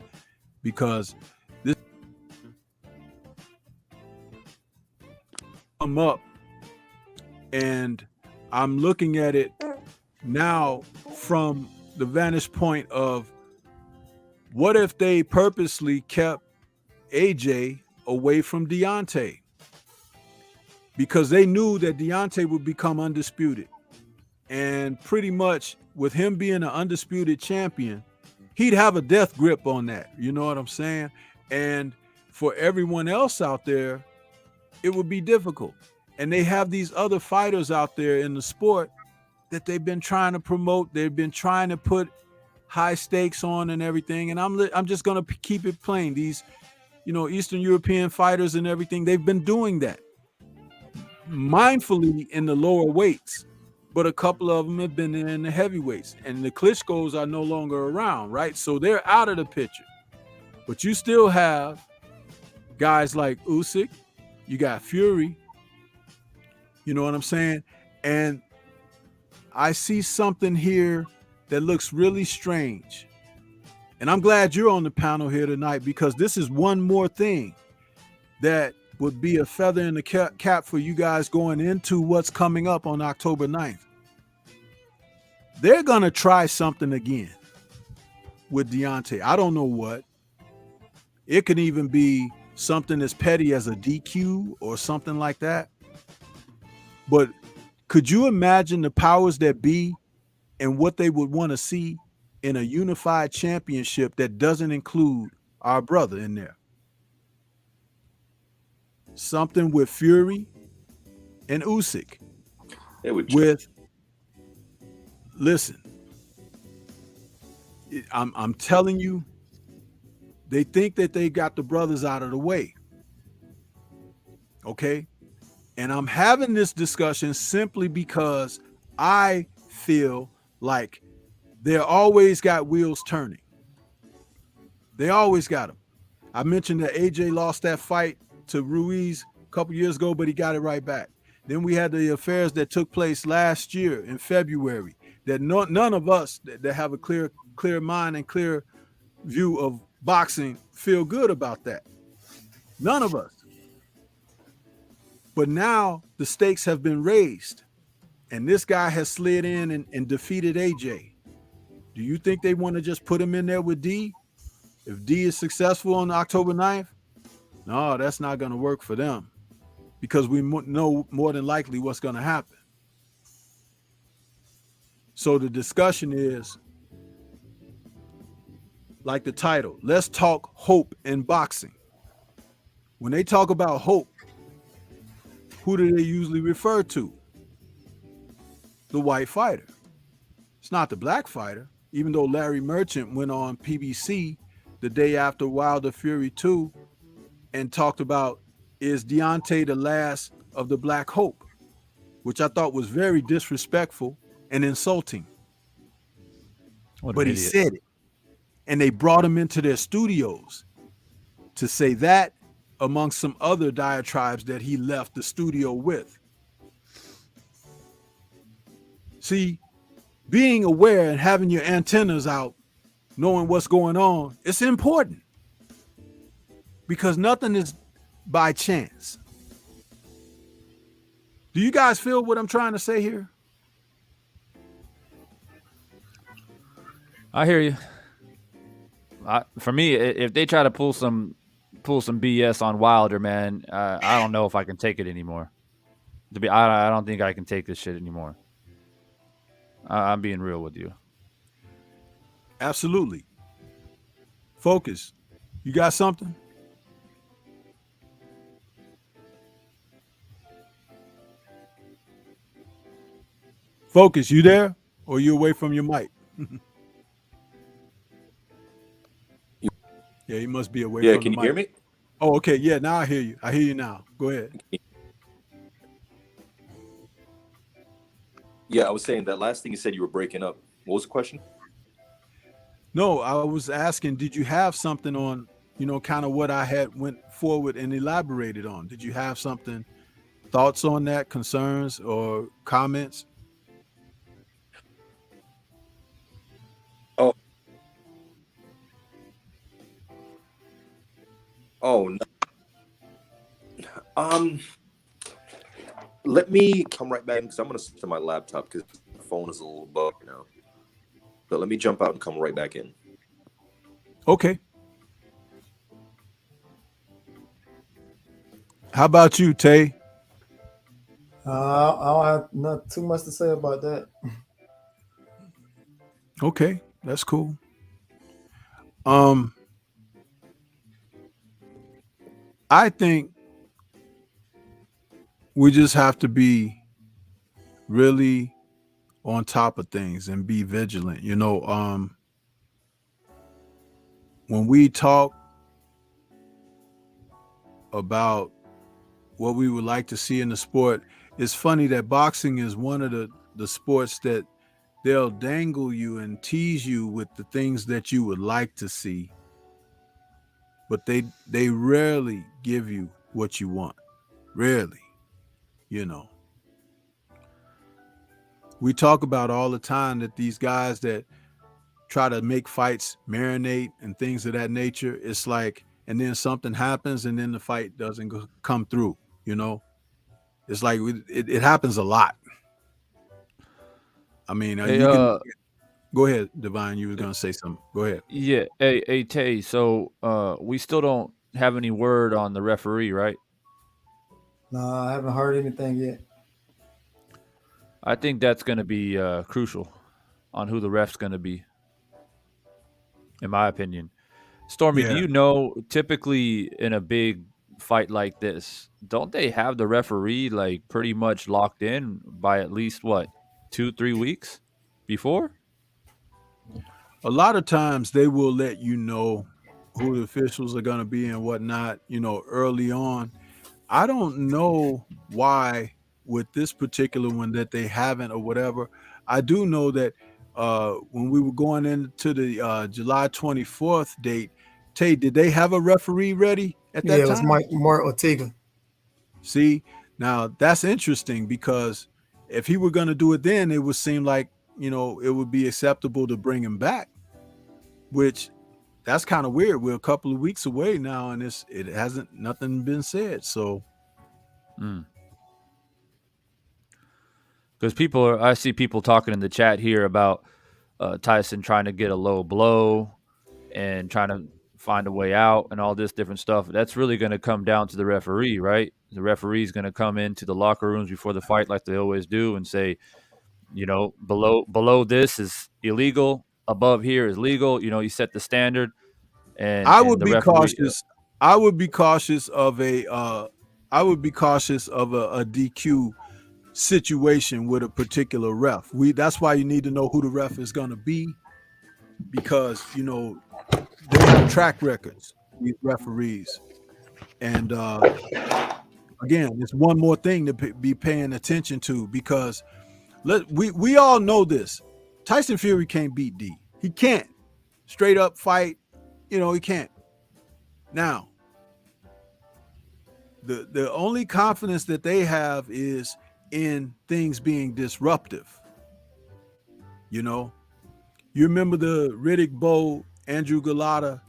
because this come up, and I'm looking at it now from the vantage point of, what if they purposely kept AJ away from Deontay? Because they knew that Deontay would become undisputed. And pretty much with him being an undisputed champion, he'd have a death grip on that. You know what I'm saying? And for everyone else out there, it would be difficult. And they have these other fighters out there in the sport that they've been trying to promote. They've been trying to put high stakes on and everything. And I'm just going to keep it plain. These, Eastern European fighters and everything, they've been doing that mindfully in the lower weights, but a couple of them have been in the heavyweights, and the Klitschko's are no longer around, right? So they're out of the picture. But you still have guys like Usyk, you got Fury, you know what I'm saying? And I see something here that looks really strange. And I'm glad you're on the panel here tonight, because this is one more thing that would be a feather in the cap for you guys going into what's coming up on October 9th. They're going to try something again with Deontay. I don't know what. It could even be something as petty as a DQ or something like that. But could you imagine the powers that be and what they would want to see in a unified championship that doesn't include our brother in there? Something with Fury and Usyk. Listen, I'm telling you, they think that they got the brothers out of the way. Okay? And I'm having this discussion simply because I feel like they're always got wheels turning. They always got them. I mentioned that AJ lost that fight to Ruiz a couple years ago, but he got it right back. Then we had the affairs that took place last year in February that none of us that have a clear mind and clear view of boxing feel good about that. None of us. But now the stakes have been raised, and this guy has slid in and defeated AJ. Do you think they want to just put him in there with D? If D is successful on October 9th? No, that's not going to work for them, because we know more than likely what's going to happen. So the discussion is, like the title, let's talk hope in boxing. When they talk about hope, who do they usually refer to? the white fighter. It's not the black fighter. Even though Larry Merchant went on PBC the day after Wilder Fury 2 and talked about, is Deontay the last of the Black Hope, which I thought was very disrespectful and insulting. But he said it. And they brought him into their studios to say that, amongst some other diatribes that he left the studio with. See, being aware and having your antennas out, knowing what's going on, it's important. Because nothing is by chance. Do you guys feel what I'm trying to say here? I hear you. For me, if they try to pull some BS on Wilder, man, I don't know if I can take it anymore. I don't think I can take this shit anymore. I'm being real with you. Absolutely. Focus. You got something? Focus, you there? Or you away from your mic? Yeah, he must be away from the mic. Yeah, can you hear me? Oh, okay. Yeah, now I hear you. I hear you now. Go ahead. Yeah, I was saying that last thing you said, you were breaking up. What was the question? No, I was asking, did you have something on, kind of what I had went forward and elaborated on? Did you have something, thoughts on that, concerns or comments? Oh, no. Let me come right back because I'm going to switch to my laptop because the phone is a little bugged now. So let me jump out and come right back in. Okay. How about you, Tay? I don't have not too much to say about that. Okay, that's cool. I think we just have to be really on top of things and be vigilant. When we talk about what we would like to see in the sport, it's funny that boxing is one of the sports that they'll dangle you and tease you with the things that you would like to see, but they rarely give you what you want. Rarely. We talk about all the time that these guys that try to make fights marinate and things of that nature, it's like, and then something happens and then the fight doesn't come through. It's like it happens a lot. I mean, Hey, you can go ahead, Divine. You were gonna say something. Go ahead. Yeah. Hey, Tay. So we still don't have any word on the referee, right? No, I haven't heard anything yet. I think that's going to be crucial on who the ref's going to be, in my opinion. Stormy, Yeah. do you know, typically in a big fight like this, don't they have the referee like pretty much locked in by at least 2-3 weeks before? A lot of times they will let you know who the officials are going to be and whatnot, early on. I don't know why with this particular one that they haven't or whatever. I do know that when we were going into the July 24th date, Tay, did they have a referee ready at that time? Yeah, it was Mark Ortega. See, now that's interesting because if he were going to do it then, it would seem like, it would be acceptable to bring him back, which that's kind of weird. We're a couple of weeks away now and nothing been said. So. Because I see people talking in the chat here about Tyson trying to get a low blow and trying to find a way out and all this different stuff. That's really going to come down to the referee, right? The referee's going to come into the locker rooms before the fight like they always do and say, below this is illegal, above here is legal. You set the standard. And I would be referee, cautious. I would be cautious of a DQ situation with a particular ref. That's why you need to know who the ref is going to be, because you know they have track records, these referees. And again, it's one more thing to be paying attention to, because we all know this. Tyson Fury can't beat D. He can't. Straight up fight, you know, he can't. Now, the only confidence that they have is in things being disruptive. You know, you remember the Riddick Bowe, Andrew Galata,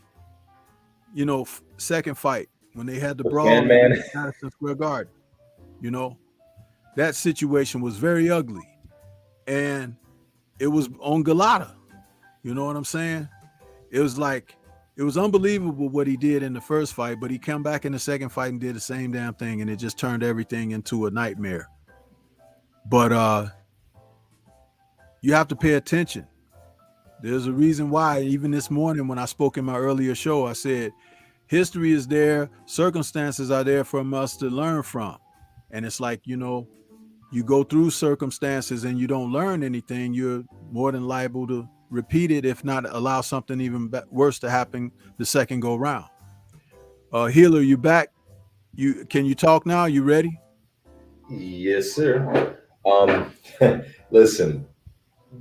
you know, second fight when they had the brawl in Madison Square Garden. You know, that situation was very ugly, and it was on Galata. You know what I'm saying? It was like, it was unbelievable what he did in the first fight, but he came back in the second fight and did the same damn thing, and it just turned everything into a nightmare. But you have to pay attention. There's a reason why, even this morning when I spoke in my earlier show, I said, history is there, circumstances are there for us to learn from. And it's like, you know, you go through circumstances and you don't learn anything, you're more than liable to repeat it, if not allow something even worse to happen the second go round. Healer, you back? Can you talk now? You ready? Yes, sir. Listen,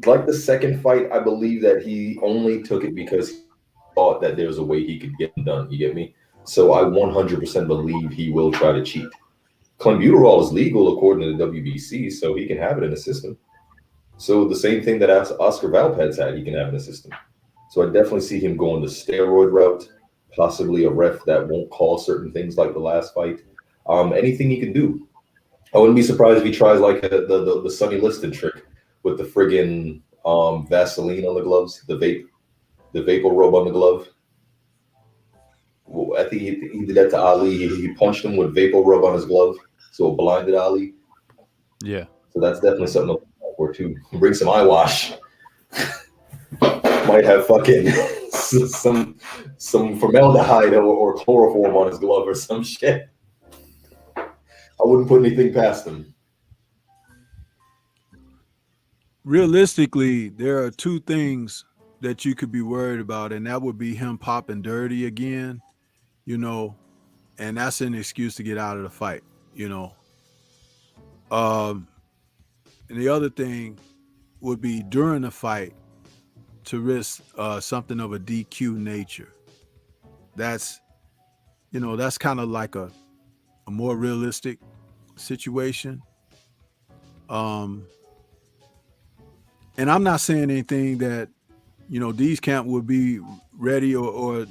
like the second fight, I believe that he only took it because he thought that there was a way he could get it done. You get me? So I 100% believe he will try to cheat. Clenbuterol is legal according to the WBC, so he can have it in the system. So the same thing that Oscar Valpez had, he can have in the system. So I definitely see him going the steroid route, possibly a ref that won't call certain things like the last fight. Anything he can do. I wouldn't be surprised if he tries like the Sonny Liston trick with the friggin' Vaseline on the gloves, the vapor rub on the glove. Well, I think he did that to Ali. He punched him with vapor rub on his glove, so it blinded Ali. Yeah. So that's definitely something to look for too. Bring some eye wash. Might have fucking some formaldehyde or chloroform on his glove or some shit. I wouldn't put anything past him. Realistically, there are two things that you could be worried about, and that would be him popping dirty again, you know, and that's an excuse to get out of the fight, you know. And the other thing would be during the fight to risk something of a DQ nature. That's, you know, that's kind of like a more realistic situation. And I'm not saying anything that, you know, D's camp would be ready or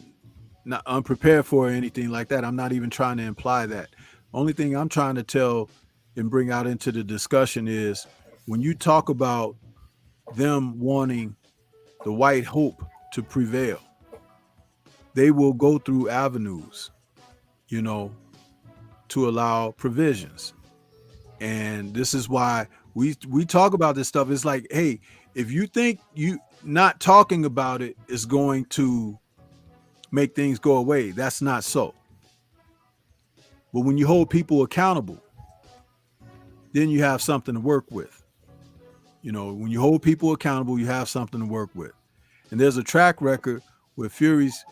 not unprepared for or anything like that. I'm not even trying to imply that. Only thing I'm trying to tell and bring out into the discussion is when you talk about them wanting the white hope to prevail, they will go through avenues, you know, to allow provisions. And this is why we talk about this stuff. It's like, hey, if you think you not talking about it is going to make things go away, that's not so. But when you hold people accountable, then you have something to work with. You know, when you hold people accountable, you have something to work with. And there's a track record with Fury's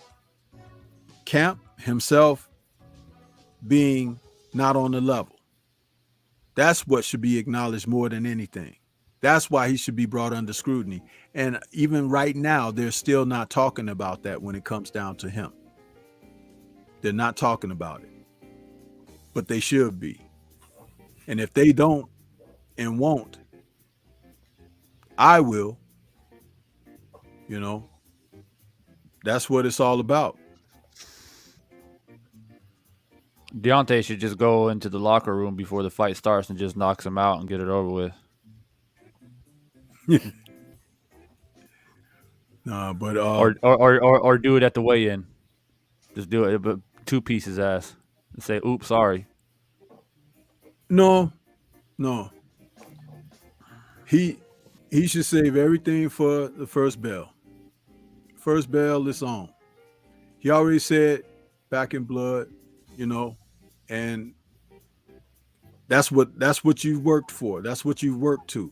camp himself being not on the level. That's what should be acknowledged more than anything. That's why he should be brought under scrutiny. And even right now, they're still not talking about that when it comes down to him. They're not talking about it. But they should be. And if they don't and won't, I will. You know, that's what it's all about. Deontay should just go into the locker room before the fight starts and just knocks him out and get it over with. Nah, but or do it at the weigh-in. Just do it, but two-piece his ass and say, "Oops, sorry." No. He should save everything for the first bell. First bell is on. He already said back in blood, you know, and That's what you worked for. That's what you worked to.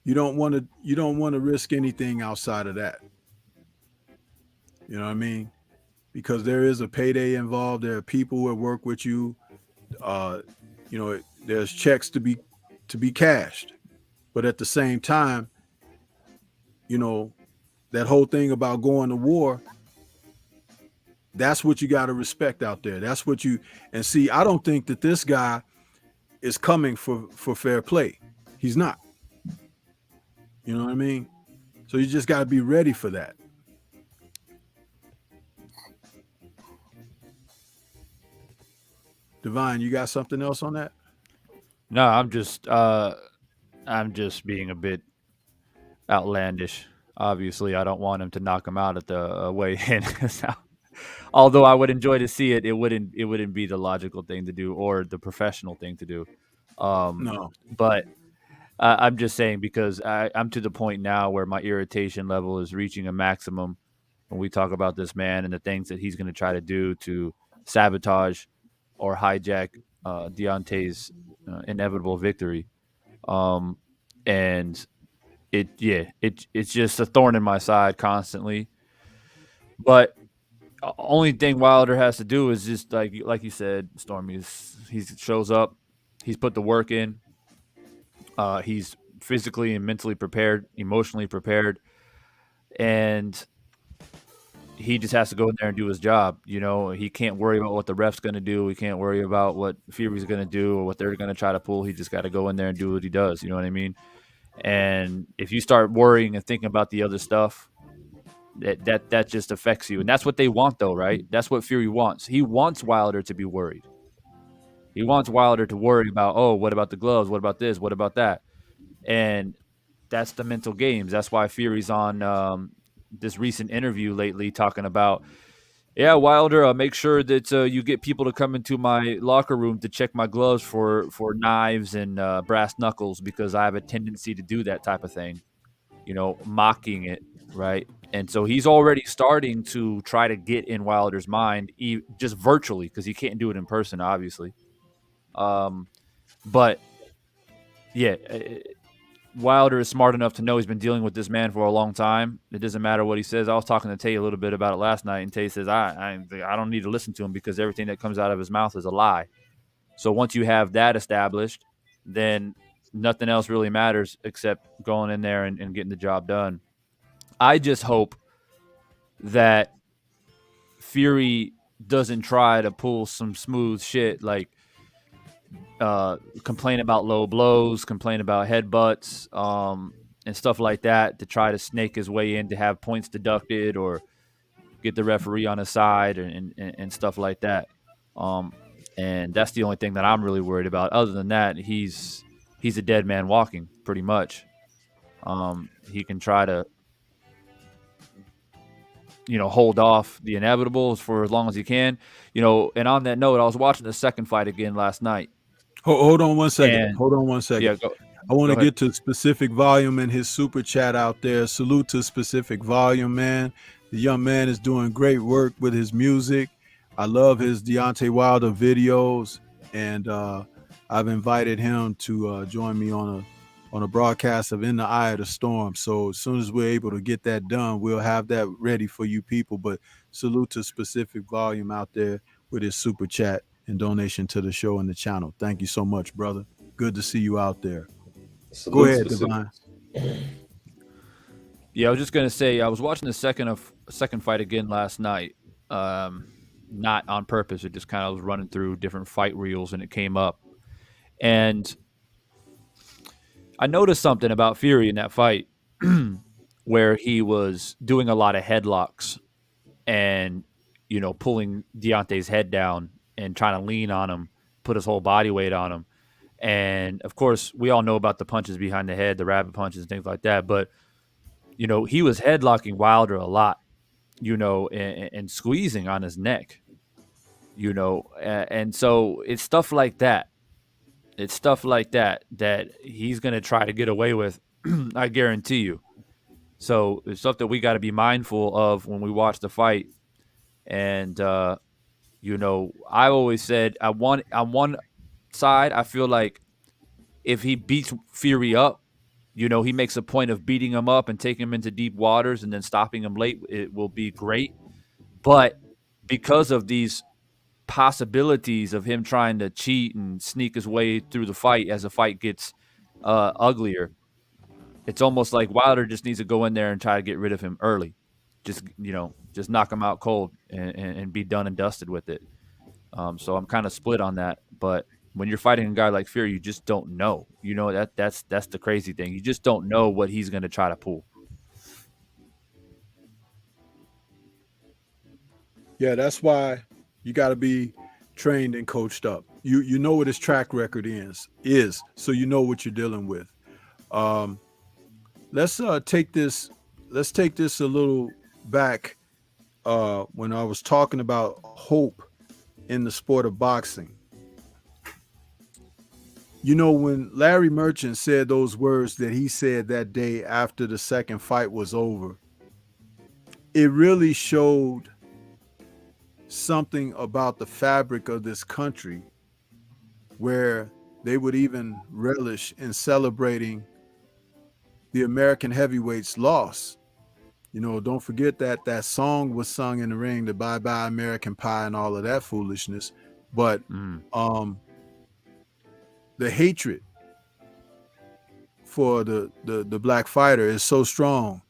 You don't want to risk anything outside of that. You know what I mean? Because there is a payday involved. There are people that work with you. There's checks to be cashed. But at the same time, that whole thing about going to war, that's what you got to respect out there. That's what and see, I don't think that this guy is coming for fair play. He's not. You know what I mean? So you just got to be ready for that. Divine, you got something else on that? No, I'm just being a bit outlandish. Obviously, I don't want him to knock him out at the weigh-in. Although I would enjoy to see it, it wouldn't be the logical thing to do or the professional thing to do. No. But I'm just saying because I'm to the point now where my irritation level is reaching a maximum when we talk about this man and the things that he's going to try to do to sabotage or hijack Deontay's inevitable victory. And it's just a thorn in my side constantly. But only thing Wilder has to do is just like you said, Stormy, he shows up, he's put the work in, he's physically and mentally prepared, emotionally prepared, and he just has to go in there and do his job. He can't worry about what the ref's going to do. He can't worry about what Fury's going to do or what they're going to try to pull. He just got to go in there and do what he does. You know what I mean? And if you start worrying and thinking about the other stuff, that just affects you. And that's what they want, though, right? That's what Fury wants. He wants Wilder to be worried. He wants Wilder to worry about, oh, what about the gloves? What about this? What about that? And that's the mental games. That's why Fury's on this recent interview lately talking about, yeah, Wilder, make sure that you get people to come into my locker room to check my gloves for knives and brass knuckles because I have a tendency to do that type of thing, mocking it, right? And so he's already starting to try to get in Wilder's mind, just virtually, because he can't do it in person, obviously. But, yeah, Wilder is smart enough to know he's been dealing with this man for a long time. It doesn't matter what he says. I was talking to Tay a little bit about it last night, and Tay says, I don't need to listen to him because everything that comes out of his mouth is a lie. So once you have that established, then nothing else really matters except going in there and getting the job done. I just hope that Fury doesn't try to pull some smooth shit like complain about low blows, complain about headbutts, and stuff like that to try to snake his way in to have points deducted or get the referee on his side and stuff like that. And that's the only thing that I'm really worried about. Other than that, he's a dead man walking pretty much. He can try to hold off the inevitable for as long as he can. And on that note, I was watching the second fight again last night. Hold on one second. Yeah, I want to get to Specific Volume and his super chat out there. Salute to Specific Volume, man. The young man is doing great work with his music. I love his Deontay Wilder videos, and I've invited him to join me on a broadcast of In the Eye of the Storm. So as soon as we're able to get that done, we'll have that ready for you people. But salute to Specific Volume out there with his super chat and donation to the show and the channel. Thank you so much, brother. Good to see you out there. Salute. Go ahead, Divine. Yeah, I was just gonna say I was watching the second fight again last night. Not on purpose. It just kind of was running through different fight reels and it came up. And I noticed something about Fury in that fight where he was doing a lot of headlocks and, pulling Deontay's head down and trying to lean on him, put his whole body weight on him. And, of course, we all know about the punches behind the head, the rabbit punches and things like that. But, he was headlocking Wilder a lot, and squeezing on his neck, And so it's stuff like that. It's stuff like that he's going to try to get away with, I guarantee you. So it's stuff that we got to be mindful of when we watch the fight. And, I always said on one side, I feel like if he beats Fury up, you know, he makes a point of beating him up and taking him into deep waters and then stopping him late, it will be great. But because of these possibilities of him trying to cheat and sneak his way through the fight as the fight gets uglier, it's almost like Wilder just needs to go in there and try to get rid of him early. Just, you know, just knock him out cold and be done and dusted with it. So I'm kind of split on that. But when you're fighting a guy like Fury, you just don't know. You know, that's the crazy thing. You just don't know what he's going to try to pull. Yeah, that's why you got to be trained and coached up. You know what his track record is, so you know what you're dealing with. Let's take this a little back when I was talking about hope in the sport of boxing. You know, when Larry Merchant said those words that he said that day after the second fight was over, it really showed something about the fabric of this country, where they would even relish in celebrating the American heavyweights' loss. You know, don't forget that that song was sung in the ring, the Bye Bye American Pie and all of that foolishness. But the hatred for the black fighter is so strong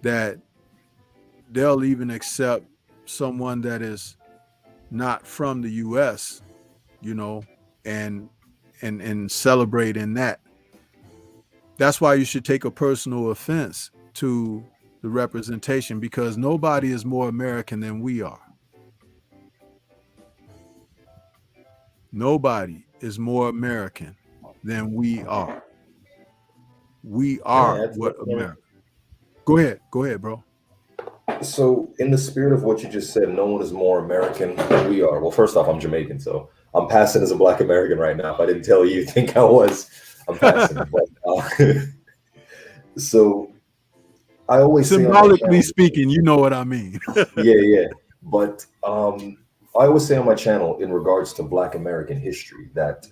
that they'll even accept someone that is not from the U.S., you know, and celebrate in that. That's why you should take a personal offense to the representation, because nobody is more American than we are. Nobody is more American than we are. We are what America. Go ahead, bro. So, in the spirit of what you just said, no one is more American than we are. Well, first off, I'm Jamaican, so I'm passing as a Black American right now. If I didn't tell you, think I was. I'm passing. But, so, I always symbolically speaking, you know what I mean. Yeah. But I always say on my channel, in regards to Black American history, that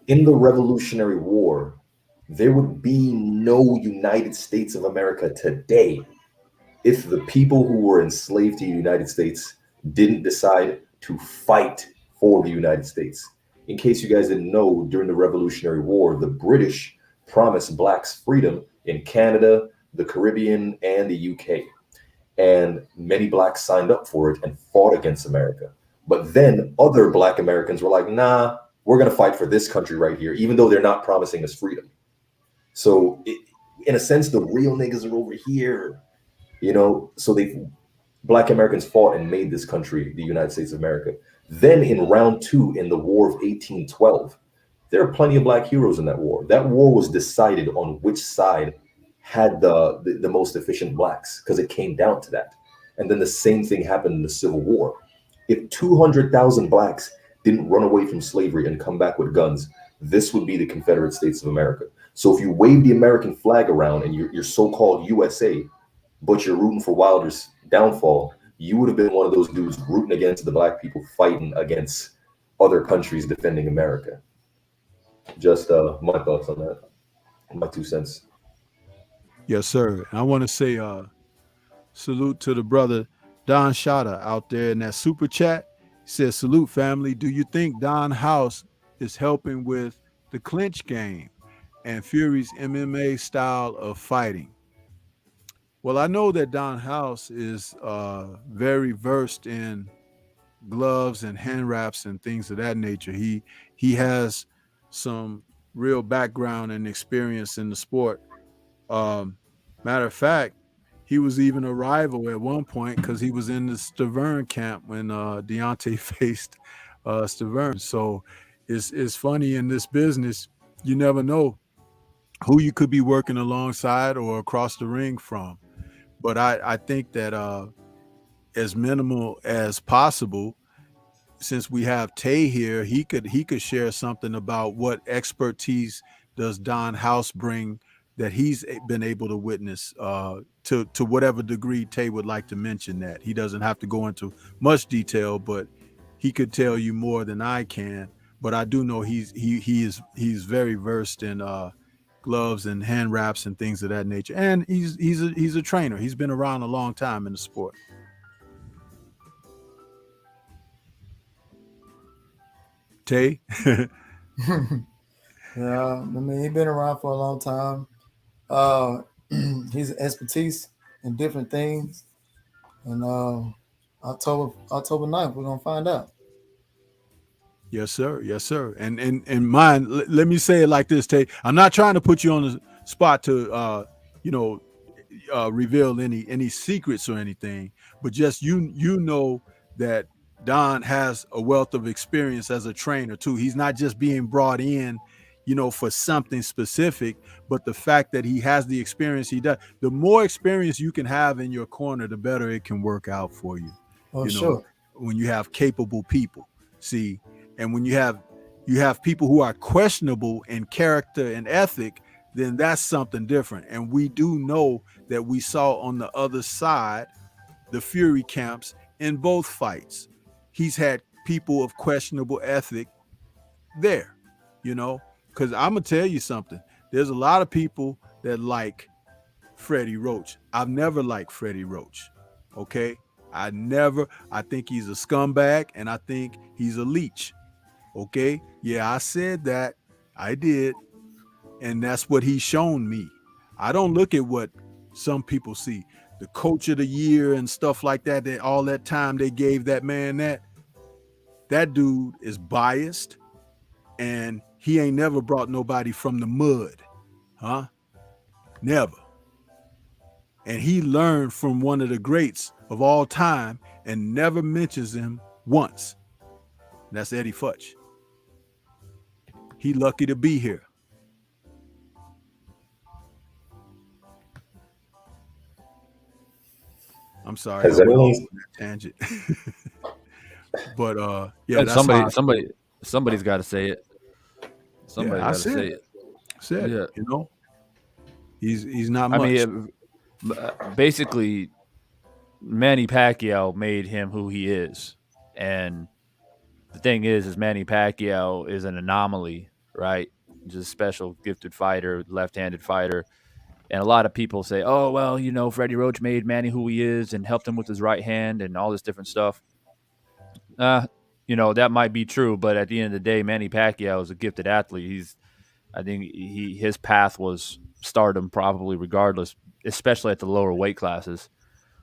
in the Revolutionary War, there would be no United States of America today if the people who were enslaved to the United States didn't decide to fight for the United States. In case you guys didn't know, during the Revolutionary War, the British promised blacks freedom in Canada, the Caribbean, and the UK. And many blacks signed up for it and fought against America. But then other Black Americans were like, nah, we're going to fight for this country right here, even though they're not promising us freedom. So in a sense, the real niggas are over here. You know, so Black Americans fought and made this country the United States of America. Then in round 2, in the War of 1812, there are plenty of Black heroes in that war. That war was decided on which side had the most efficient blacks, because it came down to that. And then the same thing happened in the Civil War. If 200,000 blacks didn't run away from slavery and come back with guns, this would be the Confederate States of America. So if you wave the American flag around and you're so-called USA, but you're rooting for Wilder's downfall, you would have been one of those dudes rooting against the Black people fighting against other countries defending America. Just my thoughts on that. My 2 cents. Yes, sir. I want to say salute to the brother Don Shada out there in that super chat. He says, salute, family. Do you think Don House is helping with the clinch game and Fury's MMA style of fighting? Well, I know that Don House is very versed in gloves and hand wraps and things of that nature. He has some real background and experience in the sport. Matter of fact, he was even a rival at one point because he was in the Stavern camp when Deontay faced Stavern. So it's funny in this business, you never know who you could be working alongside or across the ring from. But I think that as minimal as possible, since we have Tay here, he could share something about what expertise does Don House bring that he's been able to witness to whatever degree Tay would like to mention that. He doesn't have to go into much detail, but he could tell you more than I can. but I do know he's very versed in gloves and hand wraps and things of that nature. And he's a trainer. He's been around a long time in the sport. Tay? Yeah, I mean, he's been around for a long time. He's expertise in different things. And October 9th, we're gonna find out. Yes, sir. Yes, sir. And mine, let me say it like this, Tay. I'm not trying to put you on the spot to reveal any secrets or anything, but just you know that Don has a wealth of experience as a trainer too. He's not just being brought in, for something specific, but the fact that he has the experience he does. The more experience you can have in your corner, the better it can work out for you. Sure. When you have capable people, see, and when you have people who are questionable in character and ethic, then that's something different. And we do know that we saw on the other side the Fury camps in both fights. He's had people of questionable ethic there, because I'm going to tell you something. There's a lot of people that like Freddie Roach. I've never liked Freddie Roach, okay? I think he's a scumbag, and I think he's a leech, okay? Yeah, I said that. I did. And that's what he's shown me. I don't look at what some people see. The coach of the year and stuff like that, all that time they gave that man that dude is biased, and he ain't never brought nobody from the mud. Huh? Never. And he learned from one of the greats of all time and never mentions him once. That's Eddie Futch. He lucky to be here. I'm sorry. Has anyone tangent? But yeah, and somebody's got to say it. Somebody's got to say it. Said yeah. He's not much. I mean, basically, Manny Pacquiao made him who he is, and the thing is Manny Pacquiao is an anomaly, right? Just a special, gifted fighter, left-handed fighter. And a lot of people say, oh, well, Freddie Roach made Manny who he is and helped him with his right hand and all this different stuff. That might be true, but at the end of the day, Manny Pacquiao is a gifted athlete. I think his path was stardom probably regardless, especially at the lower weight classes.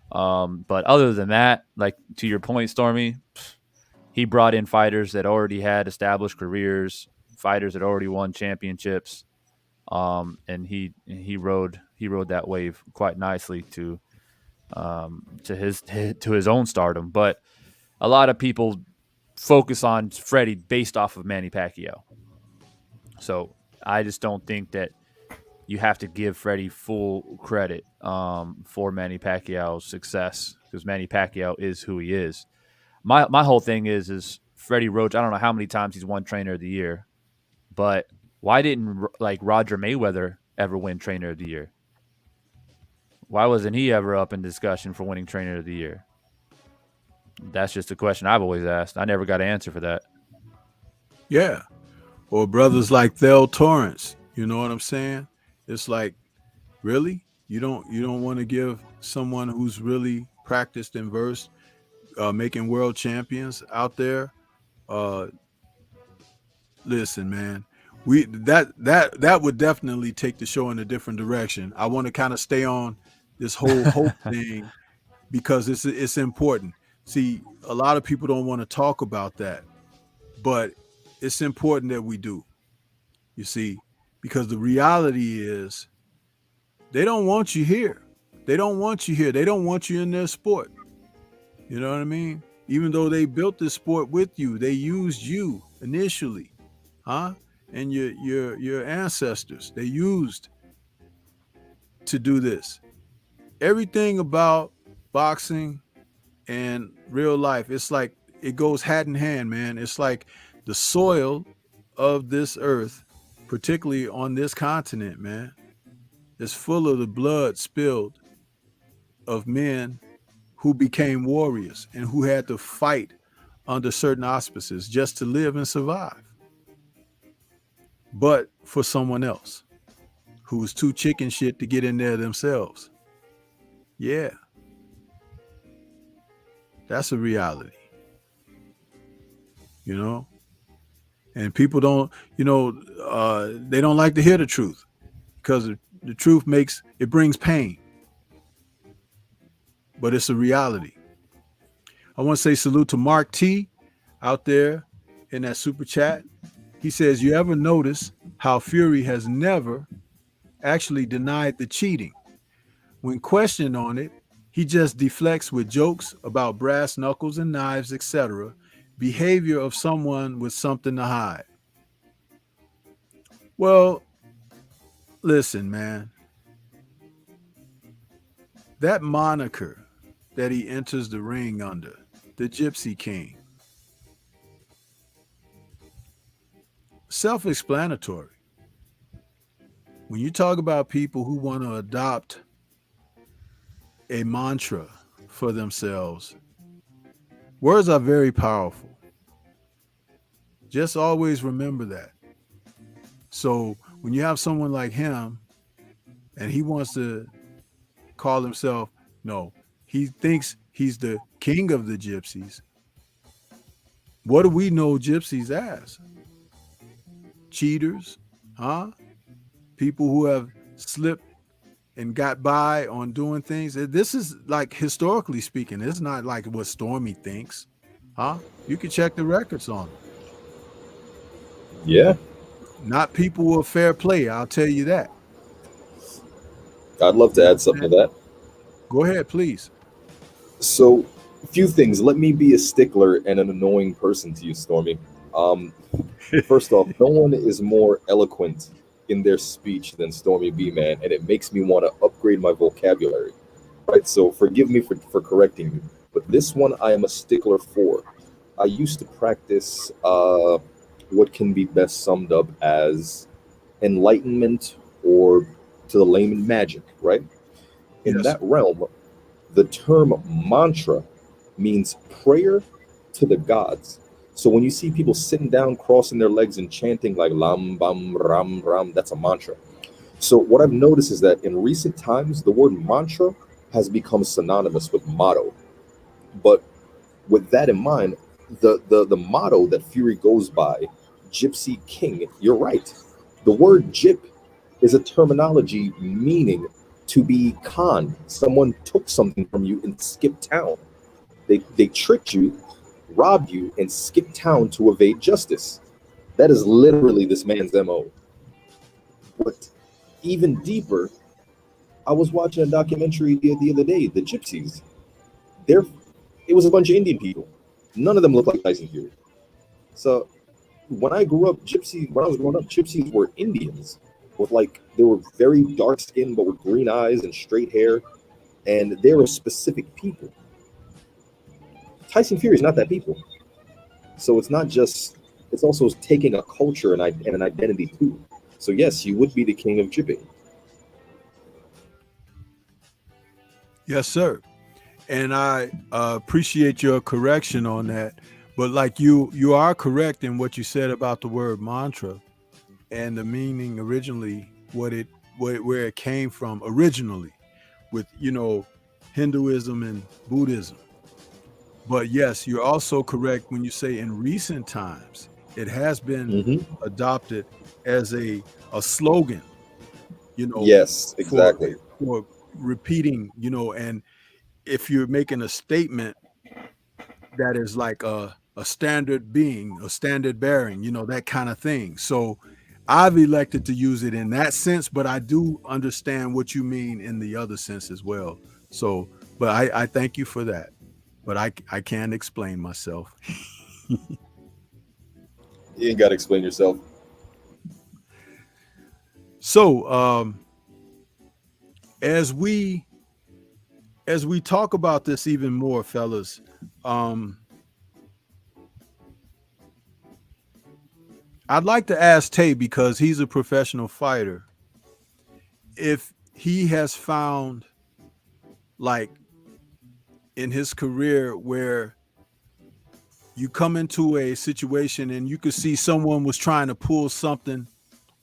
But other than that, like to your point, Stormy, he brought in fighters that already had established careers, fighters that already won championships. And he rode that wave quite nicely to his own stardom. But a lot of people focus on Freddie based off of Manny Pacquiao. So I just don't think that you have to give Freddie full credit for Manny Pacquiao's success, because Manny Pacquiao is who he is. My whole thing is Freddie Roach. I don't know how many times he's won Trainer of the Year, but why didn't Roger Mayweather ever win Trainer of the Year? Why wasn't he ever up in discussion for winning Trainer of the Year? That's just a question I've always asked. I never got an answer for that. Yeah. Or brothers like Thel Torrance. You know what I'm saying? It's like, really? You don't want to give someone who's really practiced and versed, making world champions out there? Listen, man. That would definitely take the show in a different direction. I want to kind of stay on this whole hope thing because it's important. See, a lot of people don't want to talk about that, but it's important that we do. You see, because the reality is they don't want you here. They don't want you here. They don't want you in their sport. You know what I mean? Even though they built this sport with you, they used you initially, huh? And your ancestors, they used to do this. Everything about boxing and real life, it's like it goes hand in hand, man. It's like the soil of this earth, particularly on this continent, man, is full of the blood spilled of men who became warriors and who had to fight under certain auspices just to live and survive. but for someone else who's too chicken shit to get in there themselves. Yeah, that's a reality, you know. And people don't, they don't like to hear the truth because the truth brings pain, but it's a reality. I want to say salute to Mark T out there in that super chat. He says, you ever notice how Fury has never actually denied the cheating? When questioned on it, he just deflects with jokes about brass knuckles and knives, etc. Behavior of someone with something to hide. Well, listen, man. That moniker that he enters the ring under, the Gypsy King, self-explanatory. When you talk about people who want to adopt a mantra for themselves, words are very powerful. Just always remember that. So when you have someone like him and he wants to call himself, no, he thinks he's the king of the gypsies. What do we know gypsies as? Cheaters, huh? People who have slipped and got by on doing things. This is like historically speaking, it's not like what Stormy thinks, huh? You can check the records on them. Yeah, Not people with fair play, I'll tell you that. I'd love to add something to that. Go ahead, please. So, a few things. Let me be a stickler and an annoying person to you, Stormy. First off, no one is more eloquent in their speech than Stormybman, and it makes me want to upgrade my vocabulary. Right, so forgive me for correcting you, but this one I am a stickler for. I used to practice what can be best summed up as enlightenment, or to the layman, magic, right? In Yes. that realm, the term mantra means prayer to the gods. So when you see people sitting down, crossing their legs and chanting like lam bam ram ram, that's a mantra. So what I've noticed is that in recent times, the word mantra has become synonymous with motto. But with that in mind, the motto that Fury goes by, Gypsy King, you're right. The word gyp is a terminology meaning to be conned. Someone took something from you and skipped town. They tricked you, robbed you, and skipped town to evade justice. That is literally this man's MO. But even deeper, I was watching a documentary the other day, The Gypsies. There, it was a bunch of Indian people. None of them looked like Tyson Fury. So when I grew up, when I was growing up, gypsies were Indians with they were very dark skinned but with green eyes and straight hair, and they were specific people. Tyson Fury is not that people. So it's not just, it's also taking a culture and an identity too. So yes, you would be the king of gypping. Yes, sir. And I appreciate your correction on that. But like you are correct in what you said about the word mantra and the meaning originally, where it came from originally with, Hinduism and Buddhism. But yes, you're also correct when you say in recent times, it has been adopted as a slogan, Yes, exactly. for repeating, and if you're making a statement that is like a standard being, a standard bearing, that kind of thing. So I've elected to use it in that sense, but I do understand what you mean in the other sense as well. So, but I thank you for that. But I can't explain myself. You ain't got to explain yourself. So as we talk about this even more, fellas, I'd like to ask Tay, because he's a professional fighter, if he has found, like, in his career where you come into a situation and you could see someone was trying to pull something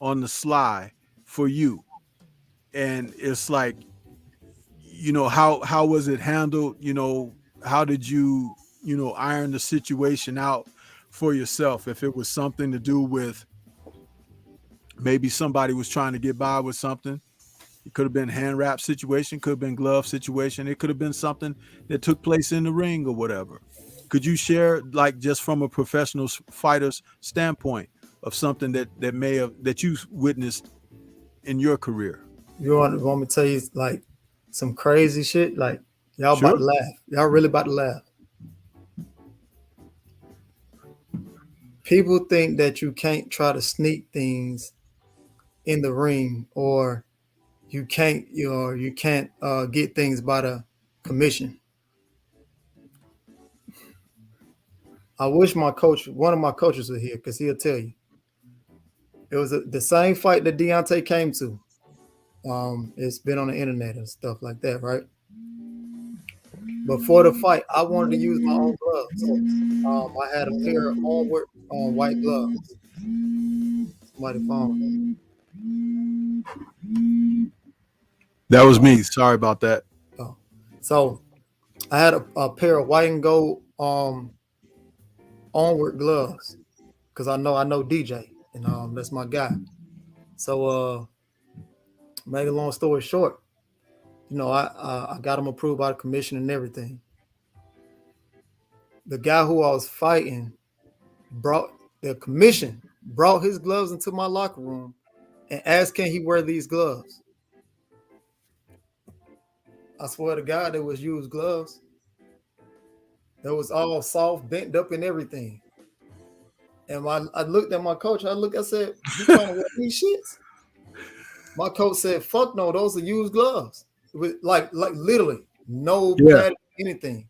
on the sly for you, and it's like, how was it handled? How did you iron the situation out for yourself? If it was something to do with maybe somebody was trying to get by with something, it could have been hand wrap situation, could have been glove situation, it could have been something that took place in the ring or whatever. Could you share, like, just from a professional fighter's standpoint, of something that you witnessed in your career? You want me to tell you like some crazy shit? Like, y'all Sure. about to laugh. Y'all really about to laugh. People think that you can't try to sneak things in the ring, or you can't get things by the commission. I wish one of my coaches was here, because he'll tell you. It was the same fight that Deontay came to. It's been on the internet and stuff like that, right? Before the fight, I wanted to use my own gloves. I had a pair of onward white gloves. Somebody phone. That was me. Sorry about that. So I had a pair of white and gold onward gloves, because I know DJ, and that's my guy. So make a long story short, I got him approved by the commission and everything. The guy who I was fighting brought his gloves into my locker room and asked, can he wear these gloves? I swear to God, there was used gloves. That was all soft, bent up and everything. And I looked at my coach. I said, you trying to wear these shits? My coach said, fuck no, those are used gloves. With like literally no padding, anything.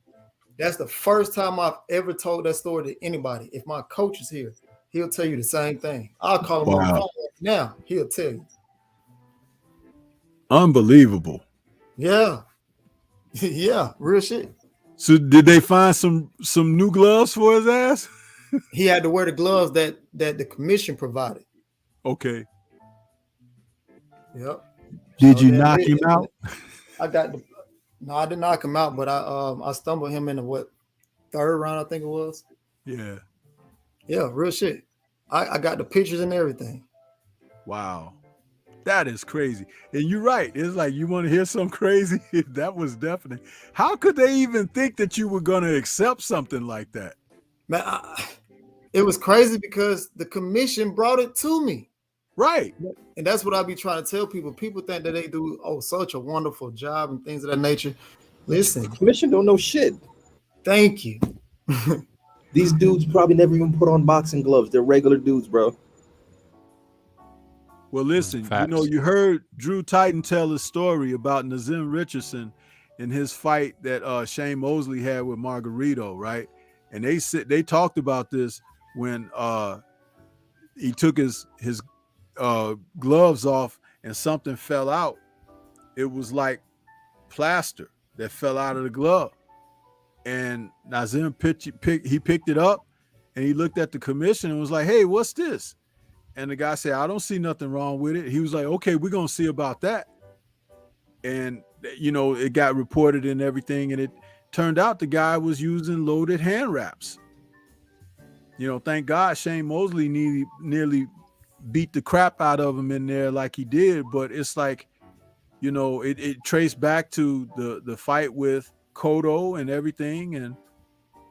That's the first time I've ever told that story to anybody. If my coach is here, he'll tell you the same thing. I'll call him on the phone now. He'll tell you. Unbelievable. Yeah. Yeah, real shit. So did they find some new gloves for his ass? He had to wear the gloves that the commission provided. Okay. Yep. Did you knock him out? I didn't knock him out, but I stumbled him in the third round, I think it was. Yeah. Yeah, real shit. I got the pictures and everything. Wow. That is crazy. And you're right. It's like, you want to hear something crazy? That was definitely. How could they even think that you were going to accept something like that? Man, it was crazy because the commission brought it to me. Right. And that's what I be trying to tell people. People think that they do such a wonderful job and things of that nature. Listen. The commission don't know shit. Thank you. These dudes probably never even put on boxing gloves. They're regular dudes, bro. Well, listen, you heard Drew Titan tell his story about Nazim Richardson and his fight that Shane Mosley had with Margarito, right? And they talked about this when he took his gloves off and something fell out. It was like plaster that fell out of the glove. And Nazim picked it up and he looked at the commission and was like, hey, what's this? And the guy said, I don't see nothing wrong with it. He was like, okay, we're going to see about that. And, it got reported and everything. And it turned out the guy was using loaded hand wraps. Thank God Shane Mosley nearly beat the crap out of him in there like he did. But it's like, it traced back to the fight with Cotto and everything. And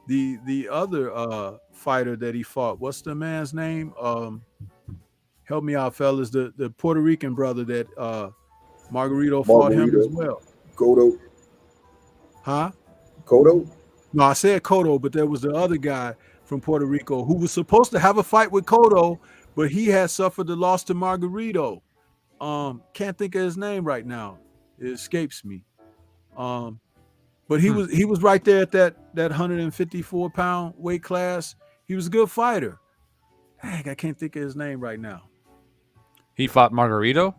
the other fighter that he fought, what's the man's name? Help me out, fellas. The Puerto Rican brother that Margarito fought him as well. Cotto. Huh? Cotto? No, I said Cotto, but there was the other guy from Puerto Rico who was supposed to have a fight with Cotto, but he had suffered the loss to Margarito. Can't think of his name right now. It escapes me. But he was right there at that 154-pound weight class. He was a good fighter. Dang, I can't think of his name right now. He fought Margarito?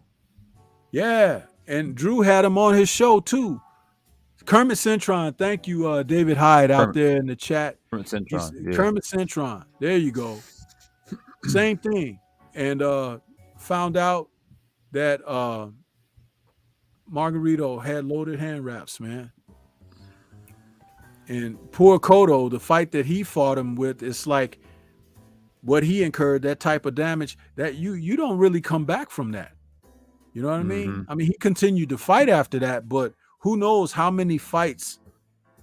Yeah, and Drew had him on his show too. Kermit Cintron, thank you, David Hyde out there in the chat. Kermit Cintron. Yeah. Kermit Cintron, there you go. Same thing. And found out that Margarito had loaded hand wraps, man. And poor Cotto, the fight that he fought him with, it's like what he incurred, that type of damage, that you don't really come back from that. You know what I mean? I mean, he continued to fight after that, but who knows how many fights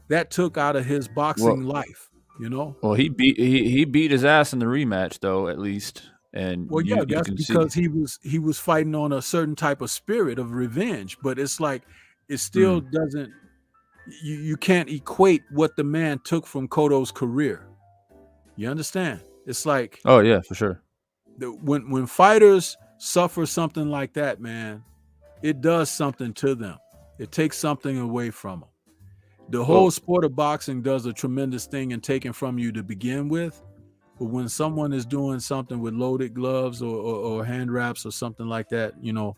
that took out of his boxing life, you know? Well, he beat his ass in the rematch, though, at least. And well, yeah, that's because see. he was fighting on a certain type of spirit of revenge, but it's like it still doesn't. You can't equate what the man took from Cotto's career. You understand? It's like, oh yeah, for sure. When fighters suffer something like that, man, it does something to them. It takes something away from them. The whole sport of boxing does a tremendous thing in taking from you to begin with. But when someone is doing something with loaded gloves or hand wraps or something like that, you know,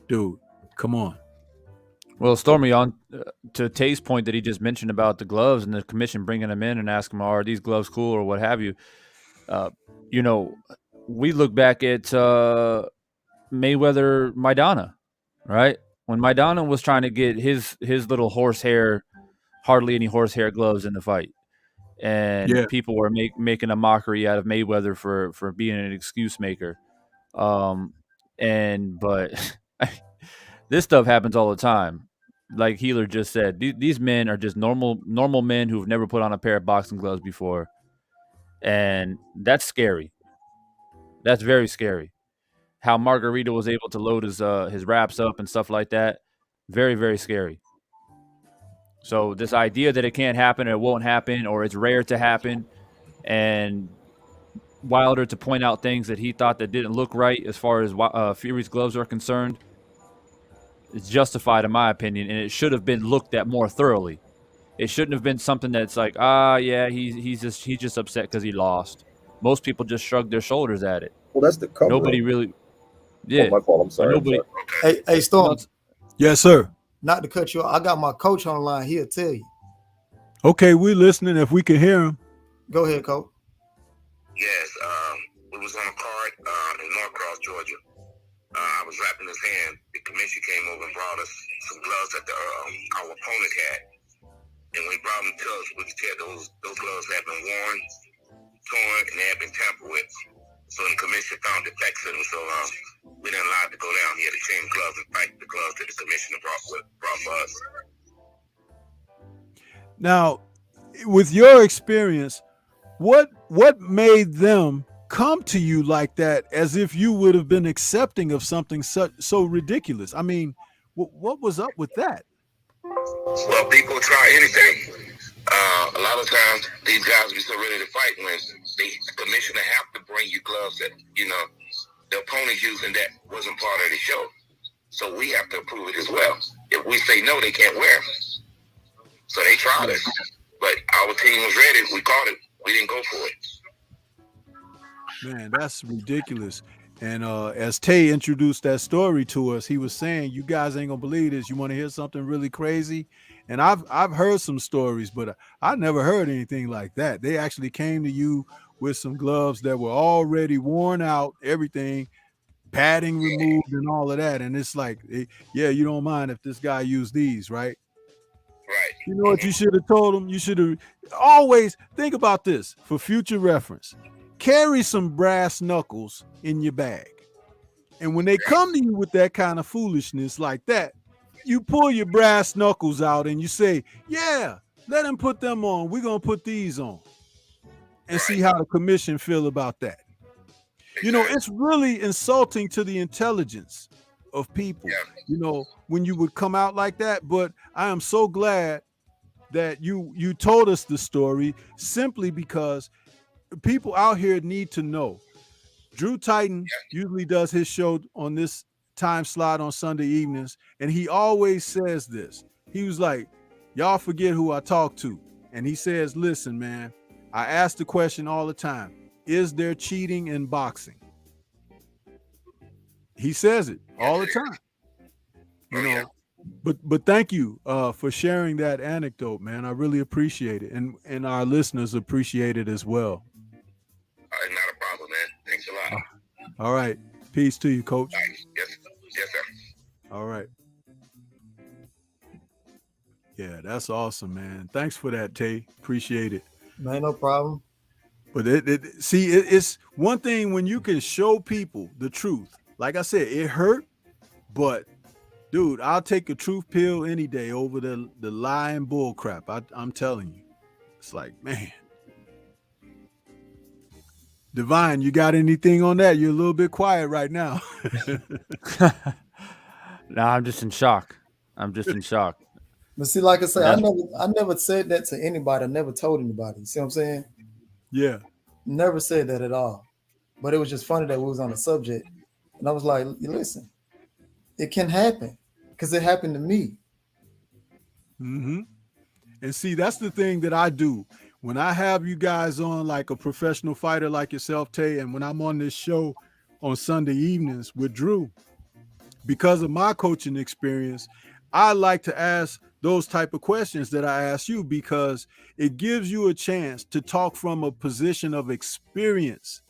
dude, come on. Well, Stormy, on to Tay's point that he just mentioned about the gloves and the commission bringing them in and asking him, are these gloves cool or what have you? You know, we look back at Mayweather Maidana, right? When Maidana was trying to get his little hardly any horsehair gloves in the fight. And people were making a mockery out of Mayweather for being an excuse maker. But this stuff happens all the time. Like Healer just said, these men are just normal men who've never put on a pair of boxing gloves before. And that's scary. That's very scary. How Margarito was able to load his wraps up and stuff like that. Very, very scary. So this idea that it can't happen or it won't happen or it's rare to happen, and Wilder to point out things that he thought that didn't look right as far as Fury's gloves are concerned, it's justified in my opinion, and it should have been looked at more thoroughly. It shouldn't have been something that's like, yeah, he's just upset because he lost. Most people just shrug their shoulders at it. Well, that's the cover. Nobody really. Yeah. Oh, my fault. I'm sorry. Nobody. Hey, Storm. Yes, sir. Not to cut you off, I got my coach on the line. He'll tell you. Okay, we're listening if we can hear him. Go ahead, coach. Yes, we was on a card in Norcross, Georgia. I was wrapping his hand. The commission came over and brought us some gloves that our opponent had. And when he brought them to us, we could tell those gloves had been worn, torn, and they had been tampered with. So the commission found defects in them. So we didn't allow it to go down. He had to change gloves and fight the gloves that the commissioner brought for us. Now, with your experience, what made them come to you like that, as if you would have been accepting of something so ridiculous? I mean, what was up with that? Well, people try anything. A lot of times, these guys be so ready to fight when the commissioner have to bring you gloves that, you know, the opponent's using that wasn't part of the show. So we have to approve it as well. If we say no, they can't wear them. So they tried it. But our team was ready. We caught it. We didn't go for it. Man, that's ridiculous. And as Tay introduced that story to us, he was saying, you guys ain't gonna believe this. You want to hear something really crazy? And I've heard some stories, but I never heard anything like that. They actually came to you with some gloves that were already worn out, everything, padding removed and all of that. And it's like, yeah, you don't mind if this guy used these, right? Right. You know what you should have told him? You should have always think about this for future reference. Carry some brass knuckles in your bag. And when they come to you with that kind of foolishness like that, you pull your brass knuckles out and you say, yeah, let him put them on. We're going to put these on and see how the commission feel about that. You know, it's really insulting to the intelligence of people, you know, when you would come out like that. But I am so glad that you told us the story, simply because people out here need to know. Drew Titan usually does his show on this time slot on Sunday evenings, and he always says this. He was like, y'all forget who I talk to. And he says, listen, man, I ask the question all the time, is there cheating in boxing? He says it all the time. You know, but thank you for sharing that anecdote, man. I really appreciate it. And our listeners appreciate it as well. Not a problem, man. Thanks a lot. All right. Peace to you, Coach. Yes, sir. All right. Yeah, that's awesome, man. Thanks for that, Tay. Appreciate it. Man, no problem. But it's one thing when you can show people the truth. Like I said, it hurt, but dude, I'll take a truth pill any day over the lie and bull crap. I'm telling you. It's like, man. Divine, you got anything on that? You're a little bit quiet right now. No, I'm just in shock. But see, like I said, I never said that to anybody. I never told anybody. See what I'm saying? Yeah. Never said that at all. But it was just funny that we was on the subject. And I was like, listen, it can happen because it happened to me. Mm-hmm. And see, that's the thing that I do. When I have you guys on like a professional fighter like yourself, Tay, and when I'm on this show on Sunday evenings with Drew, because of my coaching experience, I like to ask those type of questions that I ask you because it gives you a chance to talk from a position of experience.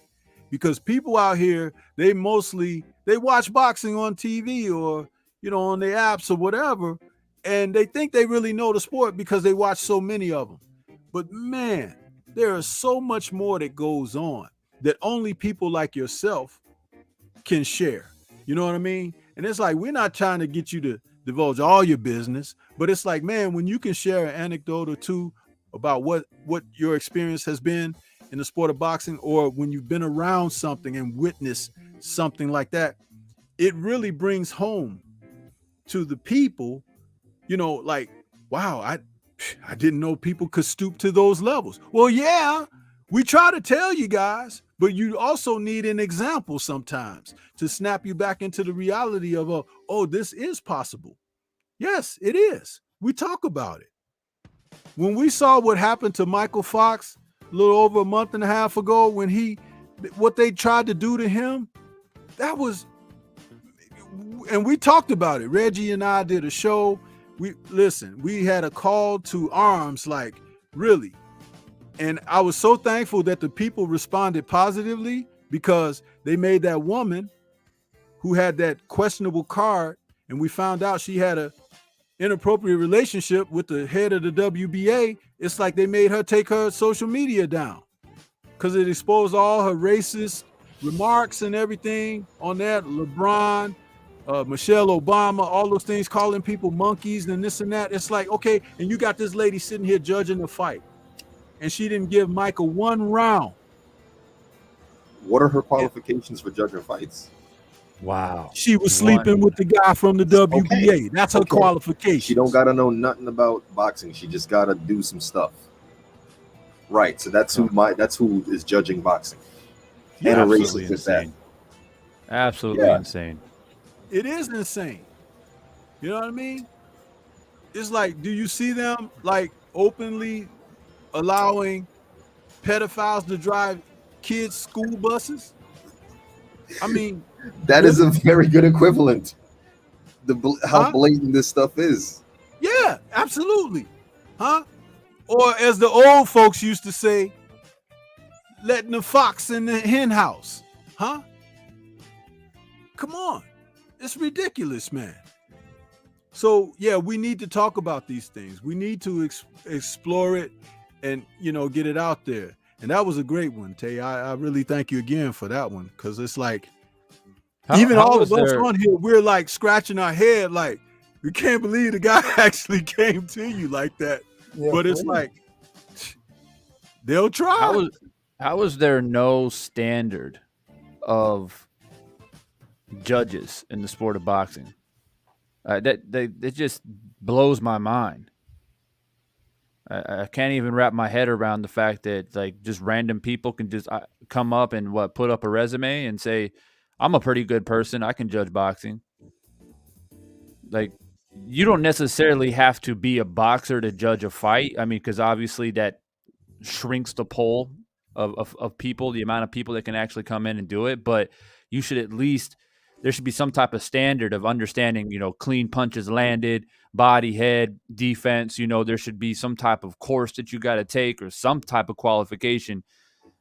Because people out here, they watch boxing on TV or, on their apps or whatever, and they think they really know the sport because they watch so many of them. But man, there is so much more that goes on that only people like yourself can share. You know what I mean? And it's like, we're not trying to get you to divulge all your business, but it's like, man, when you can share an anecdote or two about what your experience has been in the sport of boxing, or when you've been around something and witnessed something like that, it really brings home to the people, like, wow, I didn't know people could stoop to those levels. Well, yeah, we try to tell you guys, but you also need an example sometimes to snap you back into the reality of, this is possible. Yes, it is. We talk about it. When we saw what happened to Michael Fox a little over a month and a half ago, what they tried to do to him, and we talked about it. Reggie and I did a show. We had a call to arms, like, really. And I was so thankful that the people responded positively because they made that woman who had that questionable card, and we found out she had a inappropriate relationship with the head of the WBA. It's like they made her take her social media down because it exposed all her racist remarks and everything on that. LeBron, Michelle Obama, all those things, calling people monkeys and this and that. It's like, okay, and you got this lady sitting here judging the fight, and she didn't give Michael one round. What are her qualifications for judging fights? Wow. She was sleeping with the guy from the WBA. Okay. That's her qualification. She don't gotta know nothing about boxing. She just gotta do some stuff. Right. So that's who is judging boxing. Yeah, and a racist insane. Absolutely insane. It is insane. You know what I mean? It's like, do you see them like openly allowing pedophiles to drive kids' school buses? I mean, that is a very good equivalent. How blatant this stuff is. Yeah, absolutely. Or as the old folks used to say, letting the fox in the hen house. Come on. It's ridiculous, man. So, yeah, we need to talk about these things. We need to explore it and, get it out there. And that was a great one, Tay. I really thank you again for that one, because it's like, all of us on here, we're like scratching our head like, we can't believe the guy actually came to you like that. Yeah, but it's like, they'll try. How is there no standard of judges in the sport of boxing? That just blows my mind. I can't even wrap my head around the fact that like just random people can just come up and put up a resume and say, I'm a pretty good person, I can judge boxing. Like, you don't necessarily have to be a boxer to judge a fight. I mean, because obviously that shrinks the pool of people, the amount of people that can actually come in and do it. But you should at least, there should be some type of standard of understanding, clean punches landed, body, head, defense. There should be some type of course that you got to take or some type of qualification.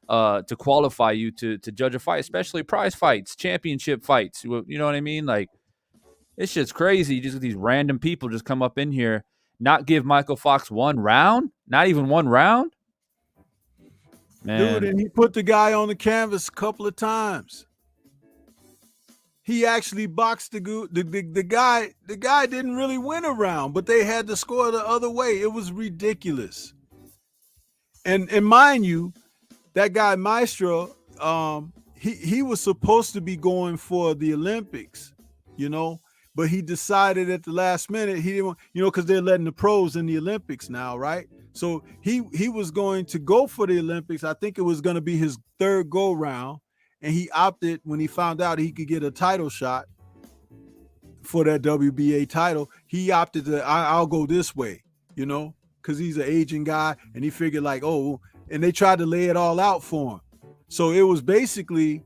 to qualify you to judge a fight, especially prize fights, championship fights. You know what I mean? Like, it's just crazy. Just these random people just come up in here, not give Michael Fox 1 round, not even 1 round. Man. Dude, and he put the guy on the canvas a couple of times. He actually boxed the guy. The guy didn't really win a round, but they had to score the other way. It was ridiculous. And mind you, that guy Maestro, he was supposed to be going for the Olympics, but he decided at the last minute he didn't want, because they're letting the pros in the Olympics now, right? So he was going to go for the Olympics. I think it was going to be his third go round, and he opted when he found out he could get a title shot for that WBA title. He opted to I'll go this way, because he's an Asian guy, and he figured like, and they tried to lay it all out for him. So it was basically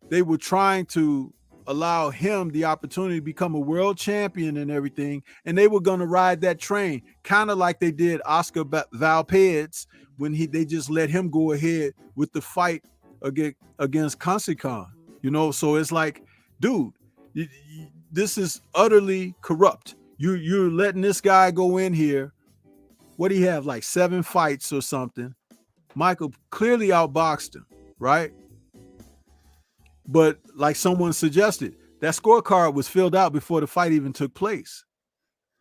they were trying to allow him the opportunity to become a world champion and everything, and they were going to ride that train, kind of like they did Oscar Valpez when they just let him go ahead with the fight against Kansikan, So it's like, dude, this is utterly corrupt. You're letting this guy go in here. What do you have, like 7 fights or something? Michael clearly outboxed him, right? But like someone suggested, that scorecard was filled out before the fight even took place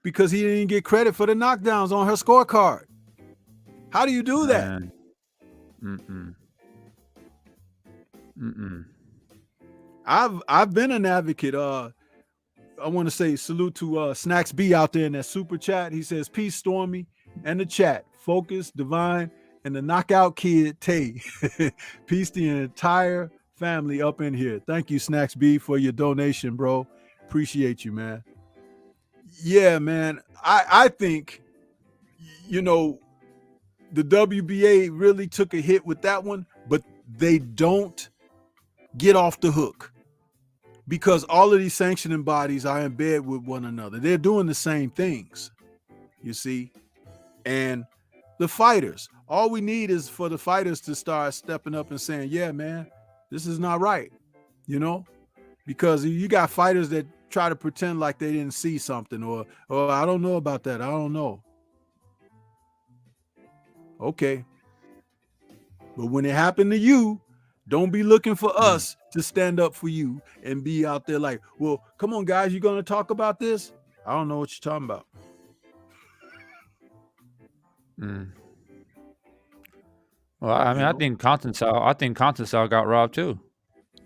because he didn't get credit for the knockdowns on her scorecard. How do you do that? I've been an advocate. I want to say salute to Snacks B out there in that super chat. He says, peace, Stormy, and the chat. Focus, Divine, and the knockout kid, Tay. Peace to the entire family up in here. Thank you, Snacks B, for your donation, bro. Appreciate you, man. Yeah, man. I think, the WBA really took a hit with that one, but they don't get off the hook because all of these sanctioning bodies are in bed with one another. They're doing the same things, you see. And the fighters, all we need is for the fighters to start stepping up and saying, yeah, man, this is not right, because you got fighters that try to pretend like they didn't see something or I don't know about that. I don't know. Okay. But when it happened to you, don't be looking for us to stand up for you and be out there like, well, come on, guys, you going to talk about this? I don't know what you're talking about. Well, I mean, I think Constantine got robbed too,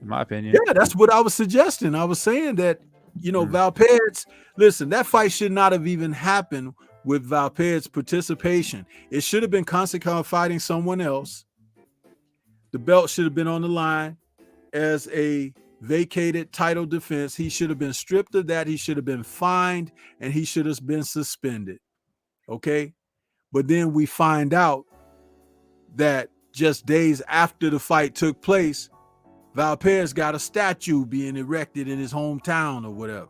in my opinion. Yeah, that's what I was suggesting. I was saying that, Valpez, listen, that fight should not have even happened with Valpez's participation. It should have been Constantine fighting someone else. The belt should have been on the line as a vacated title defense. He should have been stripped of that. He should have been fined, and he should have been suspended. Okay? But then we find out that just days after the fight took place, Valpez got a statue being erected in his hometown or whatever.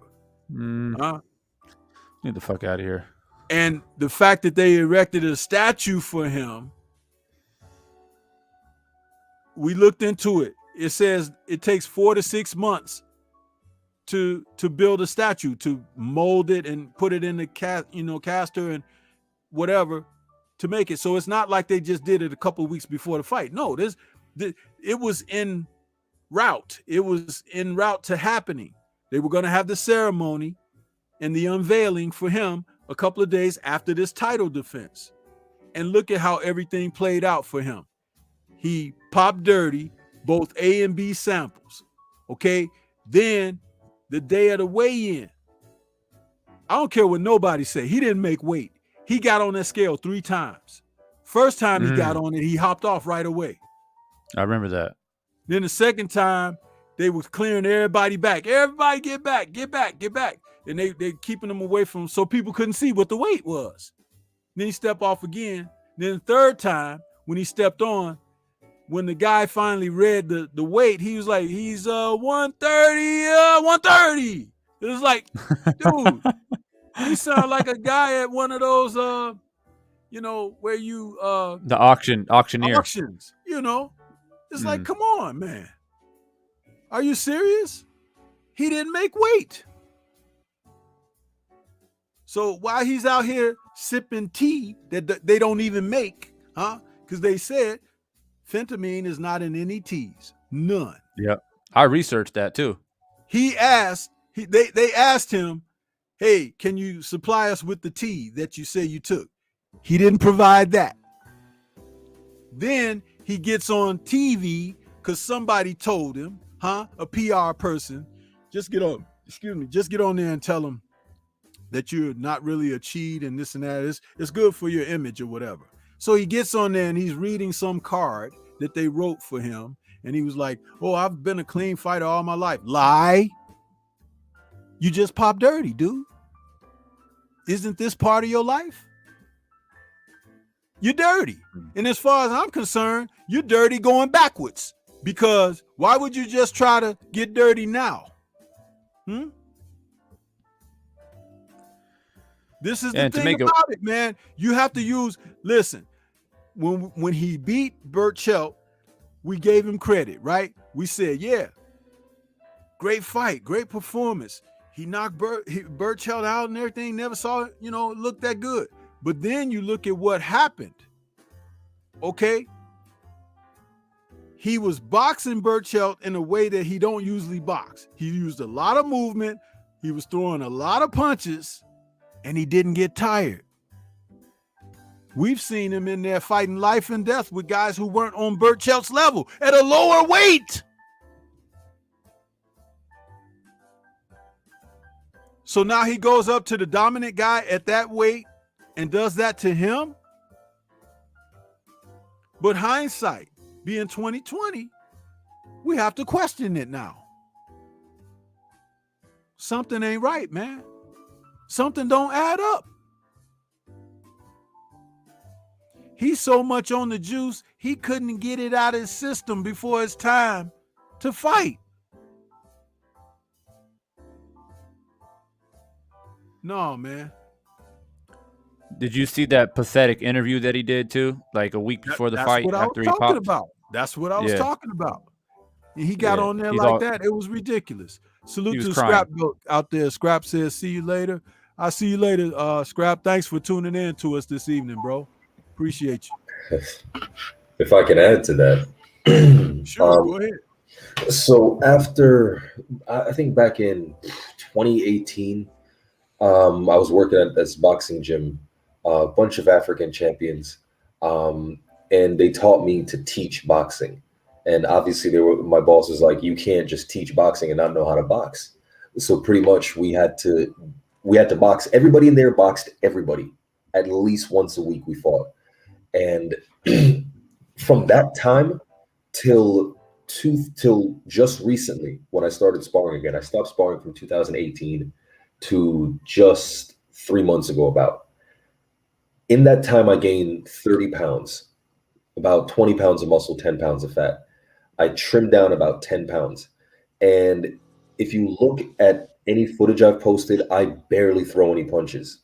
Get the fuck out of here. And the fact that they erected a statue for him, we looked into it. It says it takes 4 to 6 months to build a statue, to mold it and put it in the caster and whatever to make it. So it's not like they just did it a couple of weeks before the fight. No, it was in route. It was en route to happening. They were going to have the ceremony and the unveiling for him a couple of days after this title defense. And look at how everything played out for him. He popped dirty, both A and B samples. Okay. Then the day of the weigh-in, I don't care what nobody say. He didn't make weight. He got on that scale 3 times. First time he got on it, he hopped off right away. I remember that. Then the second time, they was clearing everybody back. Everybody get back. And they keeping them away from so people couldn't see what the weight was. Then he stepped off again. Then the third time, when he stepped on, when the guy finally read the weight, he was like, he's 130, 130. It was like, dude, he sounded like a guy at one of those, where you the auctioneer. Auctions, It's like, come on, man. Are you serious? He didn't make weight. So while he's out here sipping tea that they don't even make, because they said phentermine is not in any teas. None. Yep. I researched that too. They asked him, hey, can you supply us with the tea that you say you took? He didn't provide that. Then he gets on TV because somebody told him, a PR person, just get on there and tell him that you're not really a cheat and this and that. It's good for your image or whatever. So he gets on there and he's reading some card that they wrote for him. And he was like, oh, I've been a clean fighter all my life. Lie. You just pop dirty, dude. Isn't this part of your life? You're dirty. And as far as I'm concerned, you're dirty going backwards. Because why would you just try to get dirty now? This is the thing about it, man. You have to use, listen, when he beat Burchell, we gave him credit, right? We said, yeah, great fight, great performance. He knocked Burchell out and everything, never saw it, look that good. But then you look at what happened, okay? He was boxing Burchell in a way that he don't usually box. He used a lot of movement. He was throwing a lot of punches, and he didn't get tired. We've seen him in there fighting life and death with guys who weren't on Burchell's level at a lower weight. So now he goes up to the dominant guy at that weight and does that to him. But hindsight being 2020, we have to question it now. Something ain't right, man. Something don't add up. He's so much on the juice, he couldn't get it out of his system before it's time to fight. No, man. Did you see that pathetic interview that he did too? Like a week before the fight after he popped? That's what I was talking about. And he got on there like that. It was ridiculous. Salute to Scrap out there. Scrap says, see you later. I'll see you later, Scrap. Thanks for tuning in to us this evening, bro. Appreciate you. If I can add to that. Sure, go ahead. So after, I think back in 2018, I was working at this boxing gym, a bunch of African champions, and they taught me to teach boxing. And obviously my boss was like, you can't just teach boxing and not know how to box. So pretty much we had to box. Everybody in there boxed everybody. At least once a week we fought. And from that time till just recently, when I started sparring again, I stopped sparring from 2018 to just 3 months ago about. In that time, I gained 30 pounds, about 20 pounds of muscle, 10 pounds of fat. I trimmed down about 10 pounds. And if you look at any footage I've posted, I barely throw any punches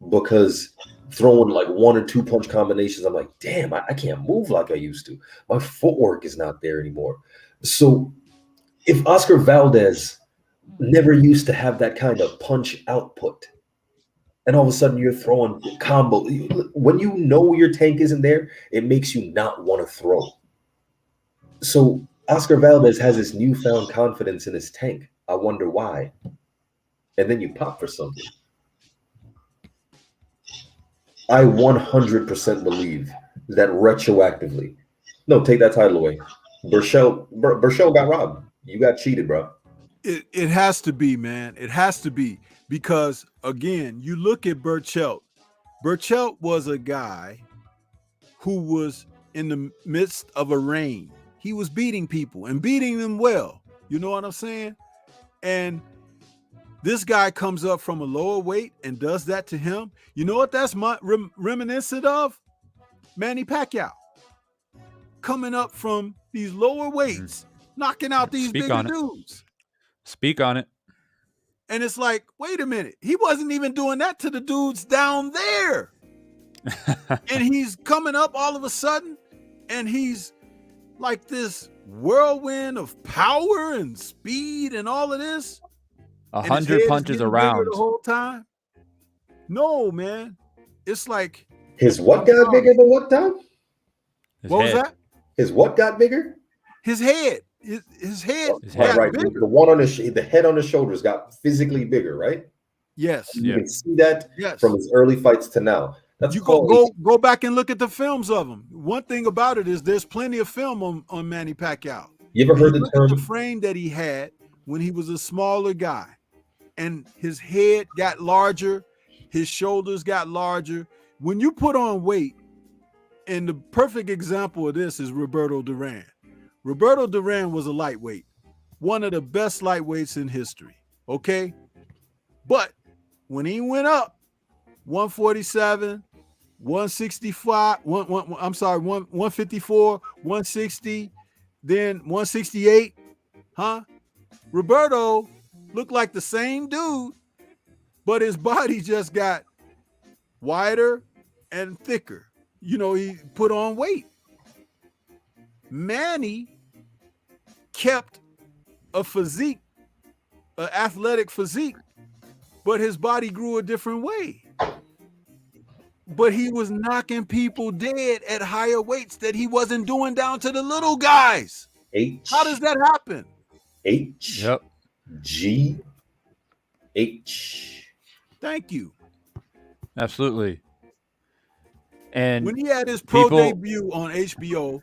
because throwing like 1 or 2 punch combinations, I'm like, damn, I can't move like I used to. My footwork is not there anymore. So if Oscar Valdez never used to have that kind of punch output, and all of a sudden you're throwing combo, when you know your tank isn't there, it makes you not want to throw. So Oscar Valdez has this newfound confidence in his tank. I wonder why. And then you pop for something. I 100% believe that retroactively. No, take that title away. Burchell got robbed. You got cheated, bro. It has to be, man. It has to be. Because, again, you look at Burchell. Burchell was a guy who was in the midst of a reign. He was beating people and beating them well. You know what I'm saying? And this guy comes up from a lower weight and does that to him. You know what that's reminiscent of? Manny Pacquiao. Coming up from these lower weights, knocking out these bigger dudes. Speak on it. And it's like, wait a minute. He wasn't even doing that to the dudes down there. And he's coming up all of a sudden and he's like this whirlwind of power and speed and all of this. and his 100 head is punches getting a bigger round. the whole time. No, man. It's like His what got bigger than what, Tom? His what head. was that? His what got bigger? His head. His head His got head. Right. bigger. The one on the head on the shoulders got physically bigger, right? Yes. You Yeah. can see that Yes. from his early fights to now. That's You called go back and look at the films of him. One thing about it is there's plenty of film on Manny Pacquiao. You ever heard the Look term? at the frame that he had when he was a smaller guy, and his head got larger, his shoulders got larger. When you put on weight, and the perfect example of this is Roberto Duran. Roberto Duran was a lightweight, one of the best lightweights in history. Okay, but when he went up 147, 165, 154, 160, then 168, Roberto looked like the same dude, but his body just got wider and thicker. You know, he put on weight. Manny kept a physique, an athletic physique, but his body grew a different way. But he was knocking people dead at higher weights that he wasn't doing down to the little guys. How does that happen? Yep. H. Thank you. Absolutely. And When he had his pro people- debut on HBO,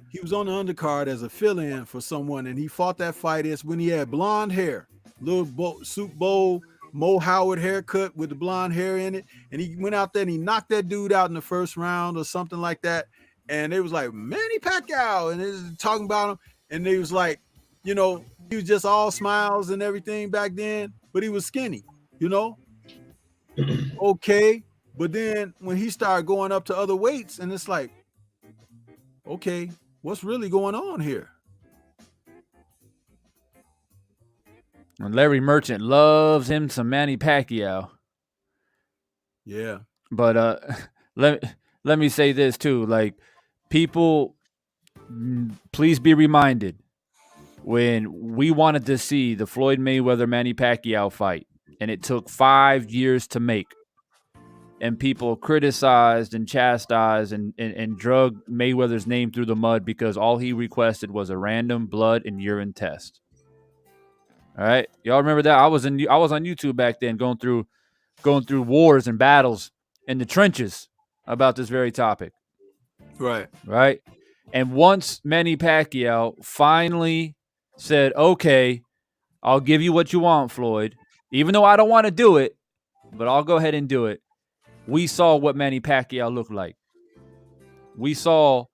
he was on the undercard as a fill-in for someone, and he fought that fight. It's when he had blonde hair, little soup bowl, Mo Howard haircut with the blonde hair in it, and he went out there and he knocked that dude out in the first round or something like that. And it was like Manny Pacquiao, and they was talking about him, and they was like, you know, he was just all smiles and everything back then, but he was skinny, you know. Okay, but then when he started going up to other weights, and it's like, okay, what's really going on here? And Larry Merchant loves him some Manny Pacquiao. Yeah. But let me say this too. Like, people, please be reminded, when we wanted to see the Floyd Mayweather Manny Pacquiao fight, and it took 5 years to make, and people criticized and chastised and drug Mayweather's name through the mud because all he requested was a random blood and urine test. All right, y'all remember that? I was on YouTube back then, going through wars and battles in the trenches about this very topic. Right. Right. And once Manny Pacquiao finally said, okay, I'll give you what you want, Floyd, even though I don't want to do it, but I'll go ahead and do it. We saw what Manny Pacquiao looked like. We saw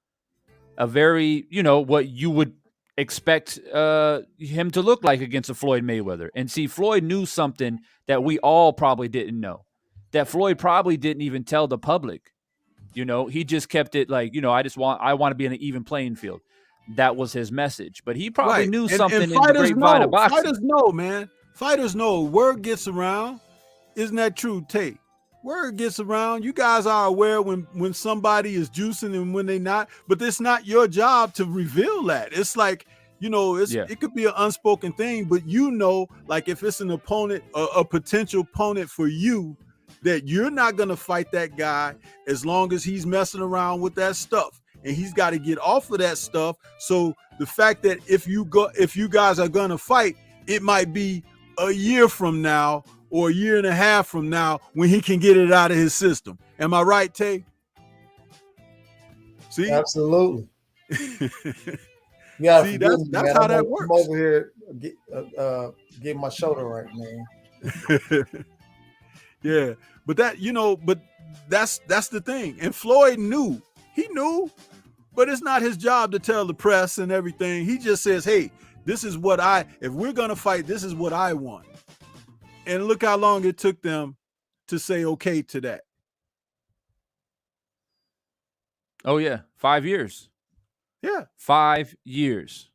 a very, what you would expect him to look like against a Floyd Mayweather. And see, Floyd knew something that we all probably didn't know, that Floyd probably didn't even tell the public. He just kept it like, I want to be in an even playing field. That was his message. But he probably knew something in the grapevine of boxing. Fighters know, man. Fighters know. Word gets around. Isn't that true, Tate? Word gets around. You guys are aware when somebody is juicing and when they're not. But it's not your job to reveal that. It's like, it could be an unspoken thing, but like if it's an opponent, a potential opponent for you, that you're not going to fight that guy as long as he's messing around with that stuff. And he's got to get off of that stuff. So the fact that if you guys are going to fight, it might be a year from now or a year and a half from now when he can get it out of his system. Am I right, Tay? See? Absolutely. Yeah. See, that's how that works. I'm over here get my shoulder right, man. Yeah, but that's the thing. And Floyd knew. He knew, but it's not his job to tell the press and everything. He just says, hey, this is what if we're going to fight, this is what I want. And look how long it took them to say okay to that. Oh, yeah. 5 years. Yeah. 5 years.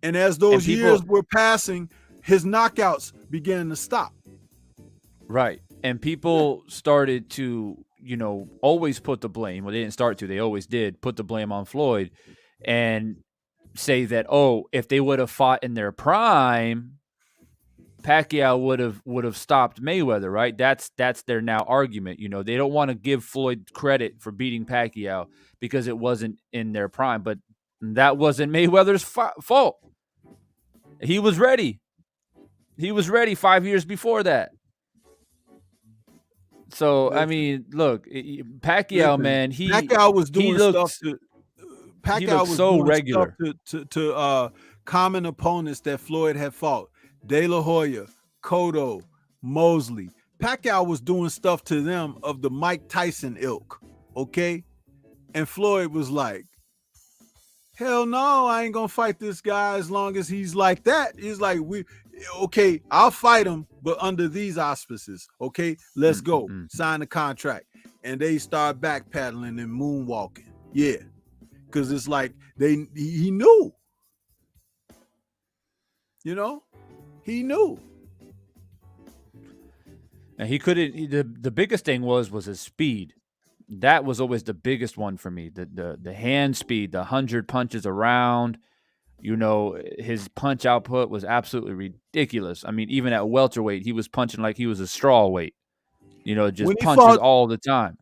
And as those years were passing, his knockouts began to stop. Right. And people started to, always put the blame. Well, they didn't start to. They always did put the blame on Floyd. And say that, oh, if they would have fought in their prime, Pacquiao would have stopped Mayweather, right? That's their now argument. You know, they don't want to give Floyd credit for beating Pacquiao because it wasn't in their prime, but that wasn't Mayweather's fault. He was ready. He was ready 5 years before that. So I mean, look, Pacquiao, man, Pacquiao was doing stuff to Pacquiao was so doing regular stuff to common opponents that Floyd had fought. De La Hoya, Cotto, Mosley. Pacquiao was doing stuff to them of the Mike Tyson ilk, okay? And Floyd was like, hell no, I ain't gonna fight this guy as long as he's like that. He's like, okay, I'll fight him, but under these auspices, okay? Let's go. Sign the contract. And they start backpedaling and moonwalking. Yeah. Because it's like he knew. You know? He knew. And he couldn't. The biggest thing was his speed. That was always the biggest one for me. The hand speed, the 100 punches around. You know, his punch output was absolutely ridiculous. I mean, even at welterweight, he was punching like he was a straw weight. You know, just punches all the time.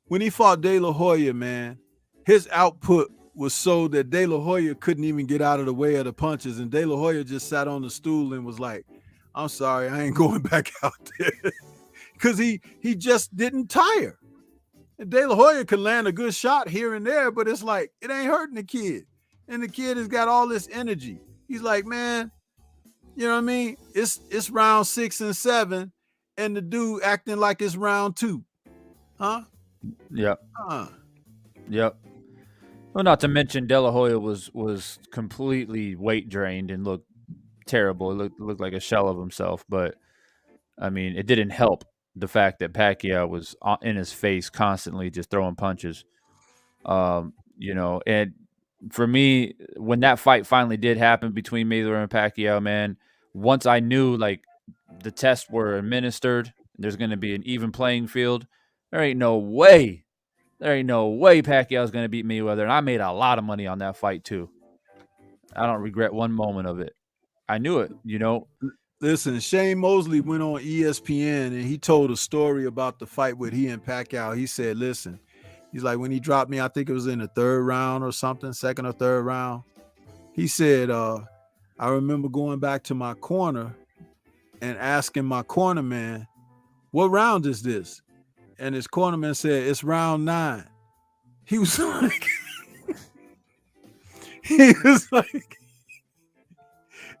When he fought De La Hoya, man, his output was so that De La Hoya couldn't even get out of the way of the punches, and De La Hoya just sat on the stool and was like, I'm sorry, I ain't going back out there. Because he just didn't tire. And De La Hoya could land a good shot here and there, but it's like, it ain't hurting the kid. And the kid has got all this energy. He's like, man, you know what I mean? It's round 6 and 7, and the dude acting like it's round 2. Huh? Yep. Yep. Well, not to mention De La Hoya was completely weight drained and looked terrible. It looked like a shell of himself. But I mean, it didn't help the fact that Pacquiao was in his face constantly, just throwing punches. You know, and for me, when that fight finally did happen between Mayweather and Pacquiao, man, once I knew like the tests were administered, there's going to be an even playing field. There ain't no way Pacquiao's going to beat Mayweather. And I made a lot of money on that fight too. I don't regret one moment of it. I knew it, you know. Listen, Shane Mosley went on ESPN and he told a story about the fight with he and Pacquiao. He said, listen, he's like, when he dropped me, I think it was in the 3rd round or something, 2nd or 3rd round. He said, I remember going back to my corner and asking my corner man, what round is this? And his cornerman said, it's round 9. He was like,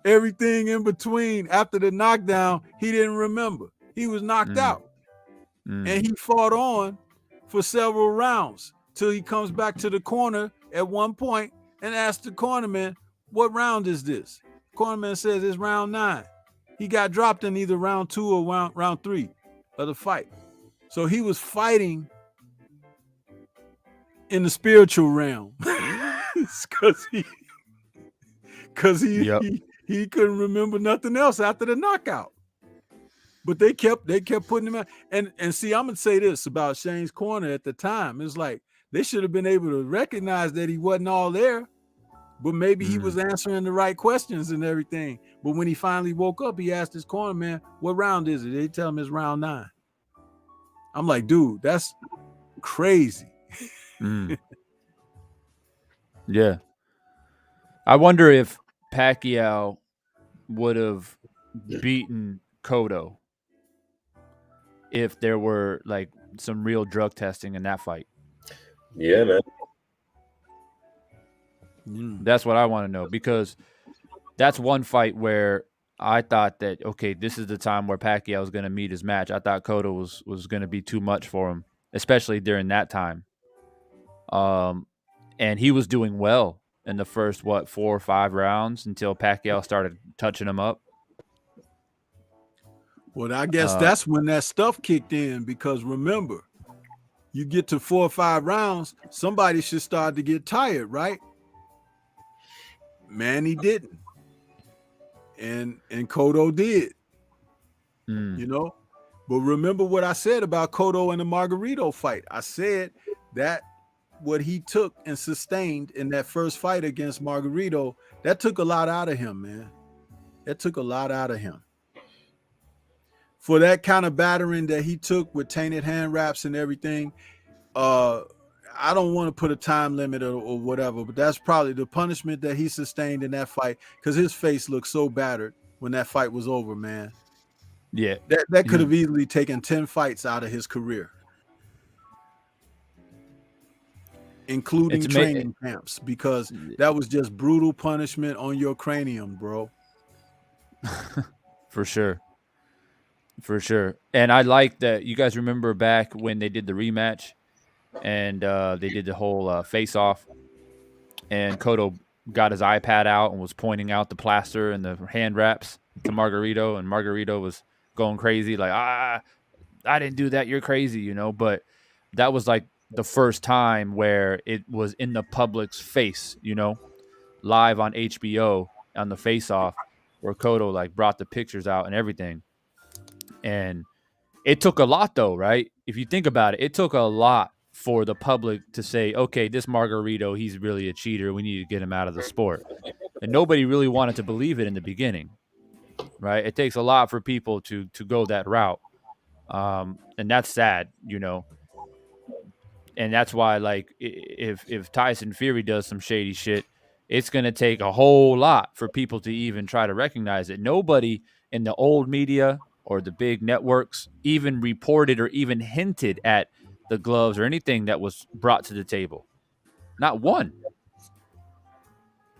everything in between after the knockdown, he didn't remember. He was knocked out. And he fought on for several rounds till he comes back to the corner at one point and asks the cornerman, what round is this? Cornerman says it's round 9. He got dropped in either round 2 or round 3 of the fight. So he was fighting in the spiritual realm because he couldn't remember nothing else after the knockout. But they kept putting him out. And see, I'm gonna say this about Shane's corner at the time. It's like they should have been able to recognize that he wasn't all there, but maybe he was answering the right questions and everything. But when he finally woke up, he asked his corner man, what round is it? They tell him it's round 9. I'm like, dude, that's crazy. Yeah. I wonder if Pacquiao would have beaten Cotto if there were like some real drug testing in that fight. Yeah, man. That's what I want to know, because that's one fight where I thought that, okay, this is the time where Pacquiao was going to meet his match. I thought Cotto was going to be too much for him, especially during that time. And he was doing well in the first, 4 or 5 rounds until Pacquiao started touching him up. Well, I guess that's when that stuff kicked in, because remember, you get to 4 or 5 rounds, somebody should start to get tired, right? Manny didn't. And Cotto did, you know. But remember what I said about Cotto and the Margarito fight. I said that what he took and sustained in that first fight against Margarito, that took a lot out of him, man. That took a lot out of him. For that kind of battering that he took with tainted hand wraps and everything, I don't want to put a time limit or whatever, but that's probably the punishment that he sustained in that fight, because his face looked so battered when that fight was over, man. Yeah. That could have easily taken 10 fights out of his career, including training camps, because that was just brutal punishment on your cranium, bro. For sure. For sure. And I like that. You guys remember back when they did the rematch and they did the whole face-off, and Cotto got his iPad out and was pointing out the plaster and the hand wraps to Margarito, and Margarito was going crazy like, I didn't do that, you're crazy, you know. But that was like the first time where it was in the public's face, you know, live on HBO on the face-off, where Cotto like brought the pictures out and everything. And it took a lot, though, right? If you think about it, it took a lot for the public to say, okay, this Margarito, he's really a cheater. We need to get him out of the sport. And nobody really wanted to believe it in the beginning, right? It takes a lot for people to go that route. And that's sad, you know. And that's why, like, if Tyson Fury does some shady shit, it's going to take a whole lot for people to even try to recognize it. Nobody in the old media or the big networks even reported or even hinted at the gloves or anything that was brought to the table. Not one.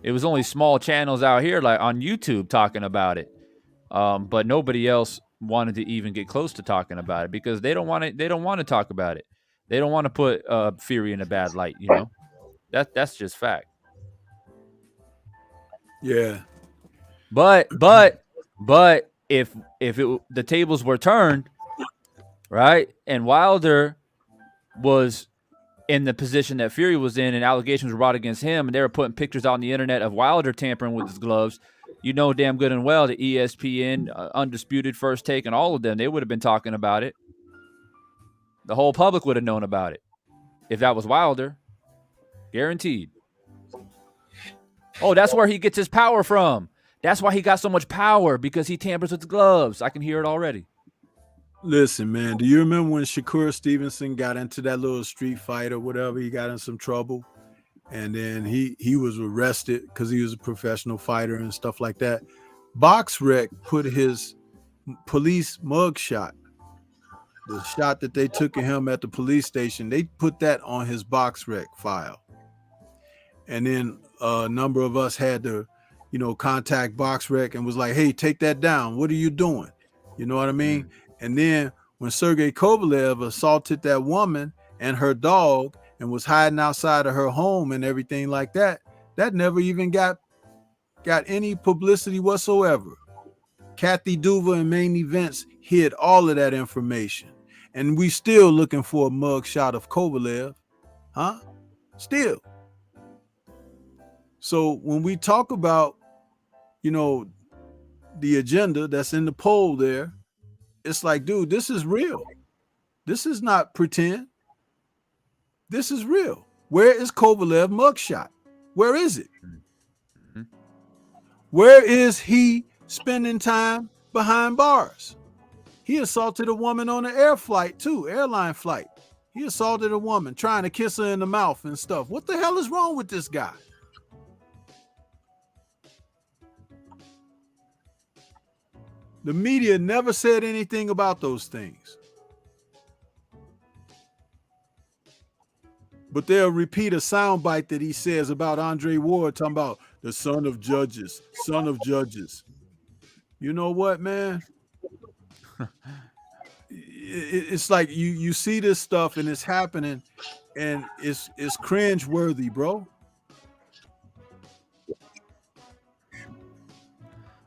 It was only small channels out here, like on YouTube, talking about it. But nobody else wanted to even get close to talking about it, because they don't want to talk about it. They don't want to put Fury in a bad light, you know. That's just fact. Yeah. But if the tables were turned, right, and Wilder was in the position that Fury was in, and allegations were brought against him, and they were putting pictures out on the internet of Wilder tampering with his gloves, you know damn good and well that ESPN, Undisputed, First Take, and all of them, they would have been talking about it. The whole public would have known about it if that was Wilder. Guaranteed. Oh, that's where he gets his power from. That's why he got so much power, because he tampers with the gloves. I can hear it already. Listen, man, do you remember when Shakur Stevenson got into that little street fight or whatever? He got in some trouble, and then he was arrested because he was a professional fighter and stuff like that. BoxRec put his police mugshot, the shot that they took of him at the police station, they put that on his BoxRec file. And then a number of us had to, you know, contact BoxRec and was like, hey, take that down. What are you doing? You know what I mean? And then when Sergey Kovalev assaulted that woman and her dog and was hiding outside of her home and everything like that, that never even got any publicity whatsoever. Kathy Duva and Main Events hid all of that information. And we still looking for a mugshot of Kovalev. Huh? Still. So when we talk about, you know, the agenda that's in the poll there, it's like, dude, this is real. This is not pretend. This is real. Where is Kovalev mugshot? Where is it? Where is he spending time behind bars? He assaulted a woman on an airline flight. He assaulted a woman trying to kiss her in the mouth and stuff. What the hell is wrong with this guy? The media never said anything about those things. But they'll repeat a soundbite that he says about Andre Ward, talking about the son of judges. You know what, man? It's like you see this stuff and it's happening, and it's cringe-worthy, bro.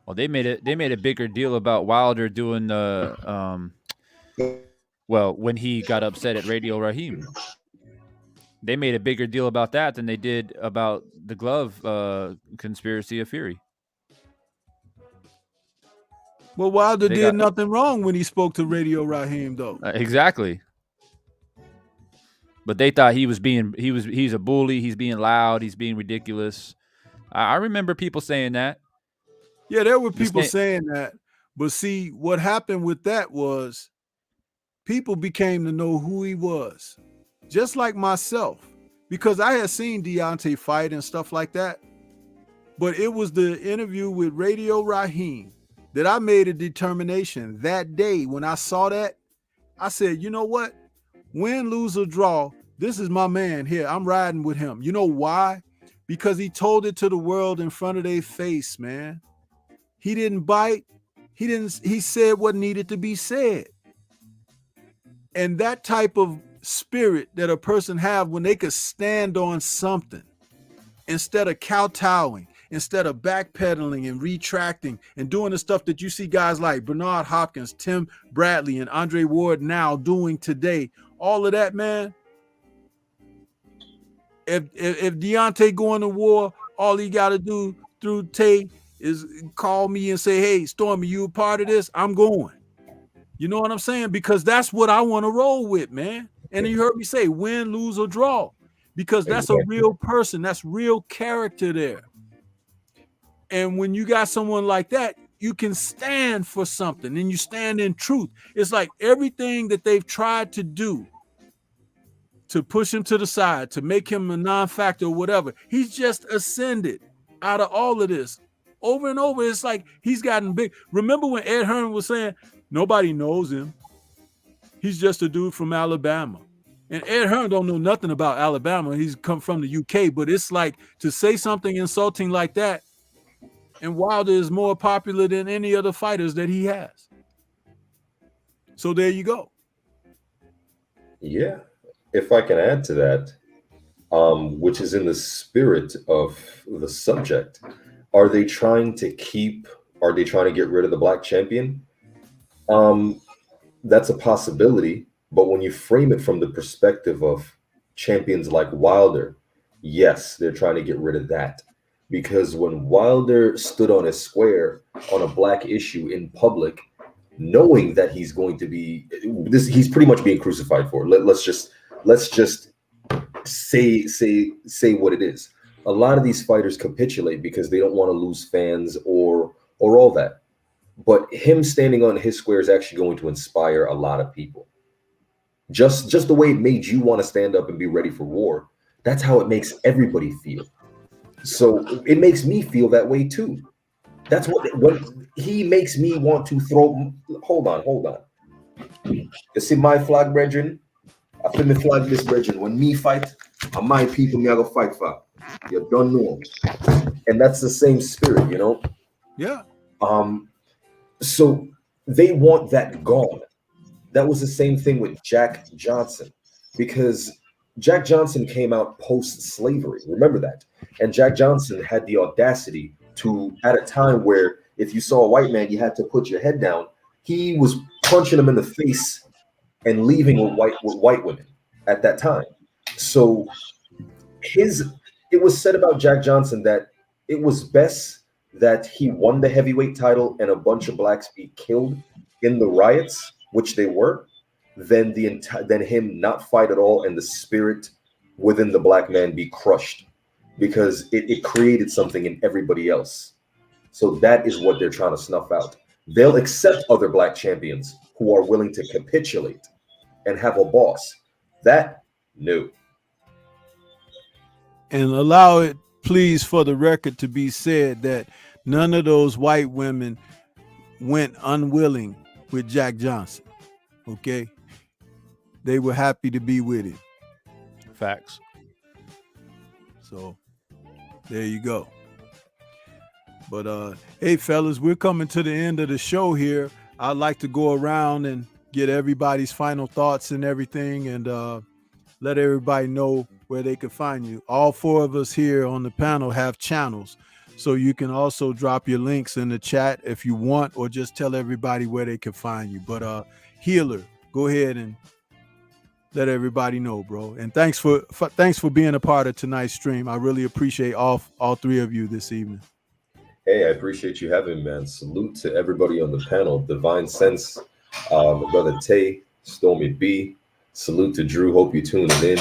Well, they made a bigger deal about Wilder doing the when he got upset at Radio Raheem. They made a bigger deal about that than they did about the glove conspiracy of Fury. Well, Wilder did nothing wrong when he spoke to Radio Raheem, though. Exactly. But they thought he's a bully. He's being loud. He's being ridiculous. I remember people saying that. Yeah, there were people saying that. But see, what happened with that was people became to know who he was, just like myself, because I had seen Deontay fight and stuff like that. But it was the interview with Radio Raheem that I made a determination that day. When I saw that, I said, you know what? Win, lose, or draw, this is my man here. I'm riding with him. You know why? Because he told it to the world in front of their face, man. He didn't bite. He said what needed to be said. And that type of spirit that a person have when they could stand on something instead of kowtowing, instead of backpedaling and retracting and doing the stuff that you see guys like Bernard Hopkins, Tim Bradley, and Andre Ward now doing today, all of that, man. If Deontay going to war, all he got to do through Tay is call me and say, hey, Stormy, you a part of this? I'm going. You know what I'm saying? Because that's what I want to roll with, man. And you heard me say win, lose, or draw, because that's a real person. That's real character there. And when you got someone like that, you can stand for something and you stand in truth. It's like everything that they've tried to do to push him to the side, to make him a non-factor or whatever, he's just ascended out of all of this over and over. It's like he's gotten big. Remember when Ed Hearn was saying, nobody knows him. He's just a dude from Alabama. And Ed Hearn don't know nothing about Alabama. He's come from the UK, but it's like to say something insulting like that, and Wilder is more popular than any other fighters that he has. So there you go. Yeah. If I can add to that, which is in the spirit of the subject, are they trying to get rid of the black champion? That's a possibility. But when you frame it from the perspective of champions like Wilder, yes, they're trying to get rid of that. Because when Wilder stood on a square on a black issue in public, knowing that he's going to be he's pretty much being crucified for it. Let's just say what it is. A lot of these fighters capitulate because they don't want to lose fans or all that. But him standing on his square is actually going to inspire a lot of people. Just the way it made you want to stand up and be ready for war, that's how it makes everybody feel. So it makes me feel that way too. That's what he makes me want to throw. Hold on. You see my flag, brethren? I feel me flag this, brethren. When me fight, and my people me I go fight for. You don't know. And that's the same spirit, you know? Yeah. So they want that gone. That was the same thing with Jack Johnson, because Jack Johnson came out post-slavery. Remember that. And Jack Johnson had the audacity to, at a time where if you saw a white man, you had to put your head down. He was punching him in the face and leaving with white women at that time. So it was said about Jack Johnson that it was best that he won the heavyweight title and a bunch of blacks be killed in the riots, which they were, than him not fight at all and the spirit within the black man be crushed, because it created something in everybody else. So that is what they're trying to snuff out. They'll accept other black champions who are willing to capitulate and have a boss. That, no. And allow it, please, for the record to be said that none of those white women went unwilling with Jack Johnson. Okay? They were happy to be with him. Facts. So there you go. But hey, fellas, we're coming to the end of the show here. I'd like to go around and get everybody's final thoughts and everything, and let everybody know where they can find you. All four of us here on the panel have channels, so you can also drop your links in the chat if you want, or just tell everybody where they can find you. But Healer, go ahead and let everybody know, bro. And thanks for being a part of tonight's stream. I really appreciate all three of you this evening. Hey, I appreciate you having me, man. Salute to everybody on the panel. Divine Sense, my brother Tay, Stormy B, Salute to Drew. Hope you tuned in.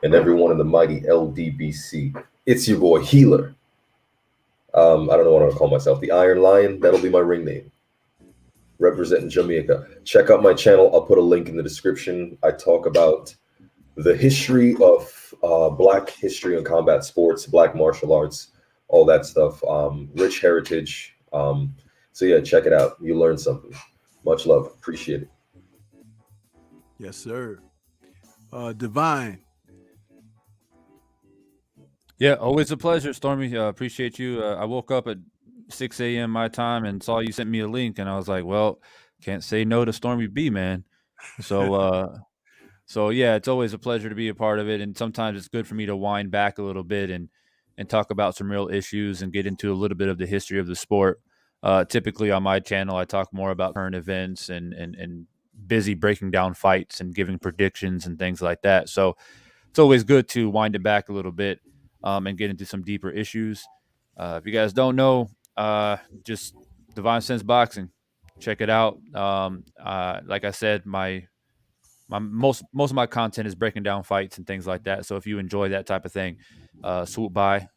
And everyone in the mighty LDBC. It's your boy Healer. I don't know what I'm gonna call myself. The Iron Lion. That'll be my ring name. Representing Jamaica. Check out my channel. I'll put a link in the description. I talk about the history of Black history and combat sports, Black martial arts, all that stuff. Rich heritage. So yeah, check it out. You learn something. Much love. Appreciate it. Yes, sir. Divine. Yeah, always a pleasure, Stormy. Appreciate you. I woke up at 6 a.m. my time and saw you sent me a link, and I was like, well, can't say no to Stormy B, man. So, so yeah, it's always a pleasure to be a part of it, and sometimes it's good for me to wind back a little bit and talk about some real issues and get into a little bit of the history of the sport. Typically on my channel, I talk more about current events and busy breaking down fights and giving predictions and things like that. So it's always good to wind it back a little bit and get into some deeper issues. If you guys don't know, just Divine Sense Boxing, check it out. Like I said, my most of my content is breaking down fights and things like that. So if you enjoy that type of thing, swoop by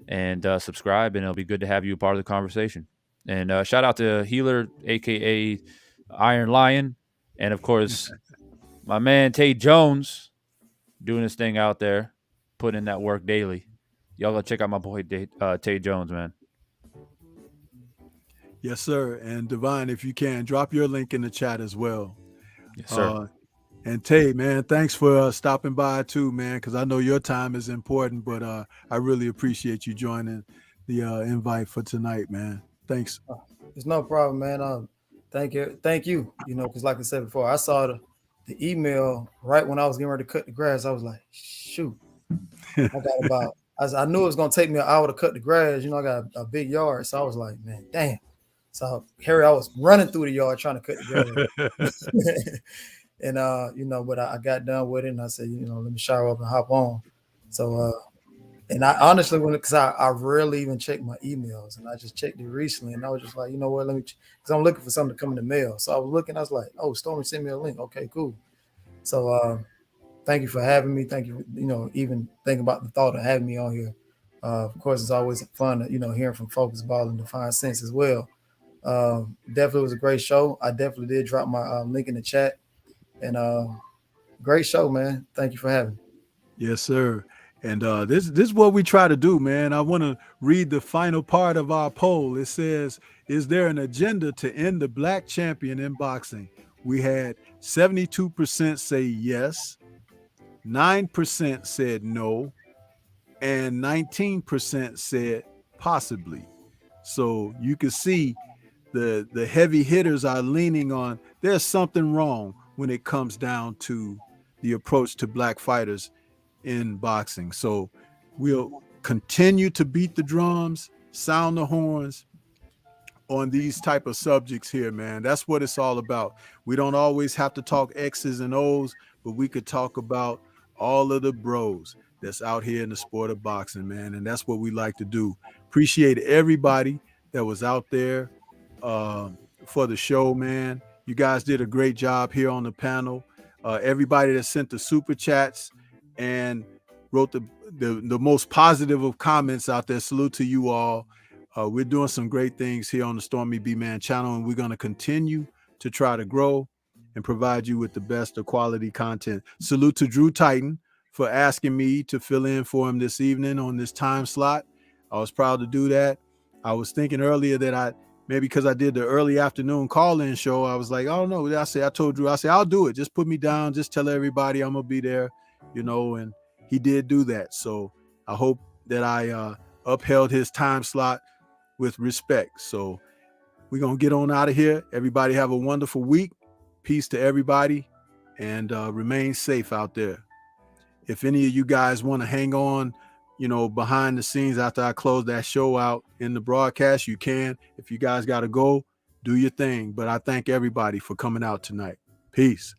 and subscribe, and it'll be good to have you a part of the conversation. And shout out to Healer, aka Iron Lion, and of course my man Tay Jones doing his thing out there, putting in that work daily. Y'all go check out my boy Tay Jones, man. Yes, sir. And Divine, if you can, drop your link in the chat as well. Yes, sir. And Tay, man, thanks for stopping by too, man, because I know your time is important, but I really appreciate you joining the invite for tonight, man. Thanks. It's no problem, man. Thank you. You know, because like I said before, I saw the email right when I was getting ready to cut the grass. I was like, shoot, I got about. I knew it was gonna take me an hour to cut the grass. You know, I got a big yard, so I was like, man, damn. So Harry, I was running through the yard trying to cut the grass. And you know, but I got done with it, and I said, you know, let me shower up and hop on. So and I honestly, because I rarely even check my emails, and I just checked it recently, and I was just like, you know what, let me, because I'm looking for something to come in the mail. So I was looking, I was like, oh, Stormy sent me a link. Okay, cool. So thank you for having me. Thank you, you know, even thinking about the thought of having me on here. Of course, it's always fun, you know, hearing from Focus Ball and Defiant Sense as well. Definitely was a great show. I definitely did drop my link in the chat. And great show, man. Thank you for having me. Yes, sir. And this is what we try to do, man. I want to read the final part of our poll. It says, is there an agenda to end the Black champion in boxing? We had 72% say yes, 9% said no, and 19% said possibly. So you can see the heavy hitters are leaning on there's something wrong when it comes down to the approach to Black fighters in boxing. So we'll continue to beat the drums, sound the horns on these type of subjects here, man. That's what it's all about. We don't always have to talk X's and O's, but we could talk about all of the bros that's out here in the sport of boxing, man. And that's what we like to do. Appreciate everybody that was out there for the show, man. You guys did a great job here on the panel. Everybody that sent the super chats and wrote the most positive of comments out there. Salute to you all. We're doing some great things here on the Stormy B Man channel, and we're going to continue to try to grow and provide you with the best of quality content. Salute to Drew Titan for asking me to fill in for him this evening on this time slot. I was proud to do that. I was thinking earlier that maybe because I did the early afternoon call-in show, I was like, I don't know. I told Drew, I'll do it. Just put me down. Just tell everybody I'm going to be there, you know, and he did do that. So I hope that I upheld his time slot with respect. So we're going to get on out of here. Everybody have a wonderful week. Peace to everybody, and remain safe out there. If any of you guys want to hang on, you know, behind the scenes after I close that show out in the broadcast, you can. If you guys got to go, do your thing. But I thank everybody for coming out tonight. Peace.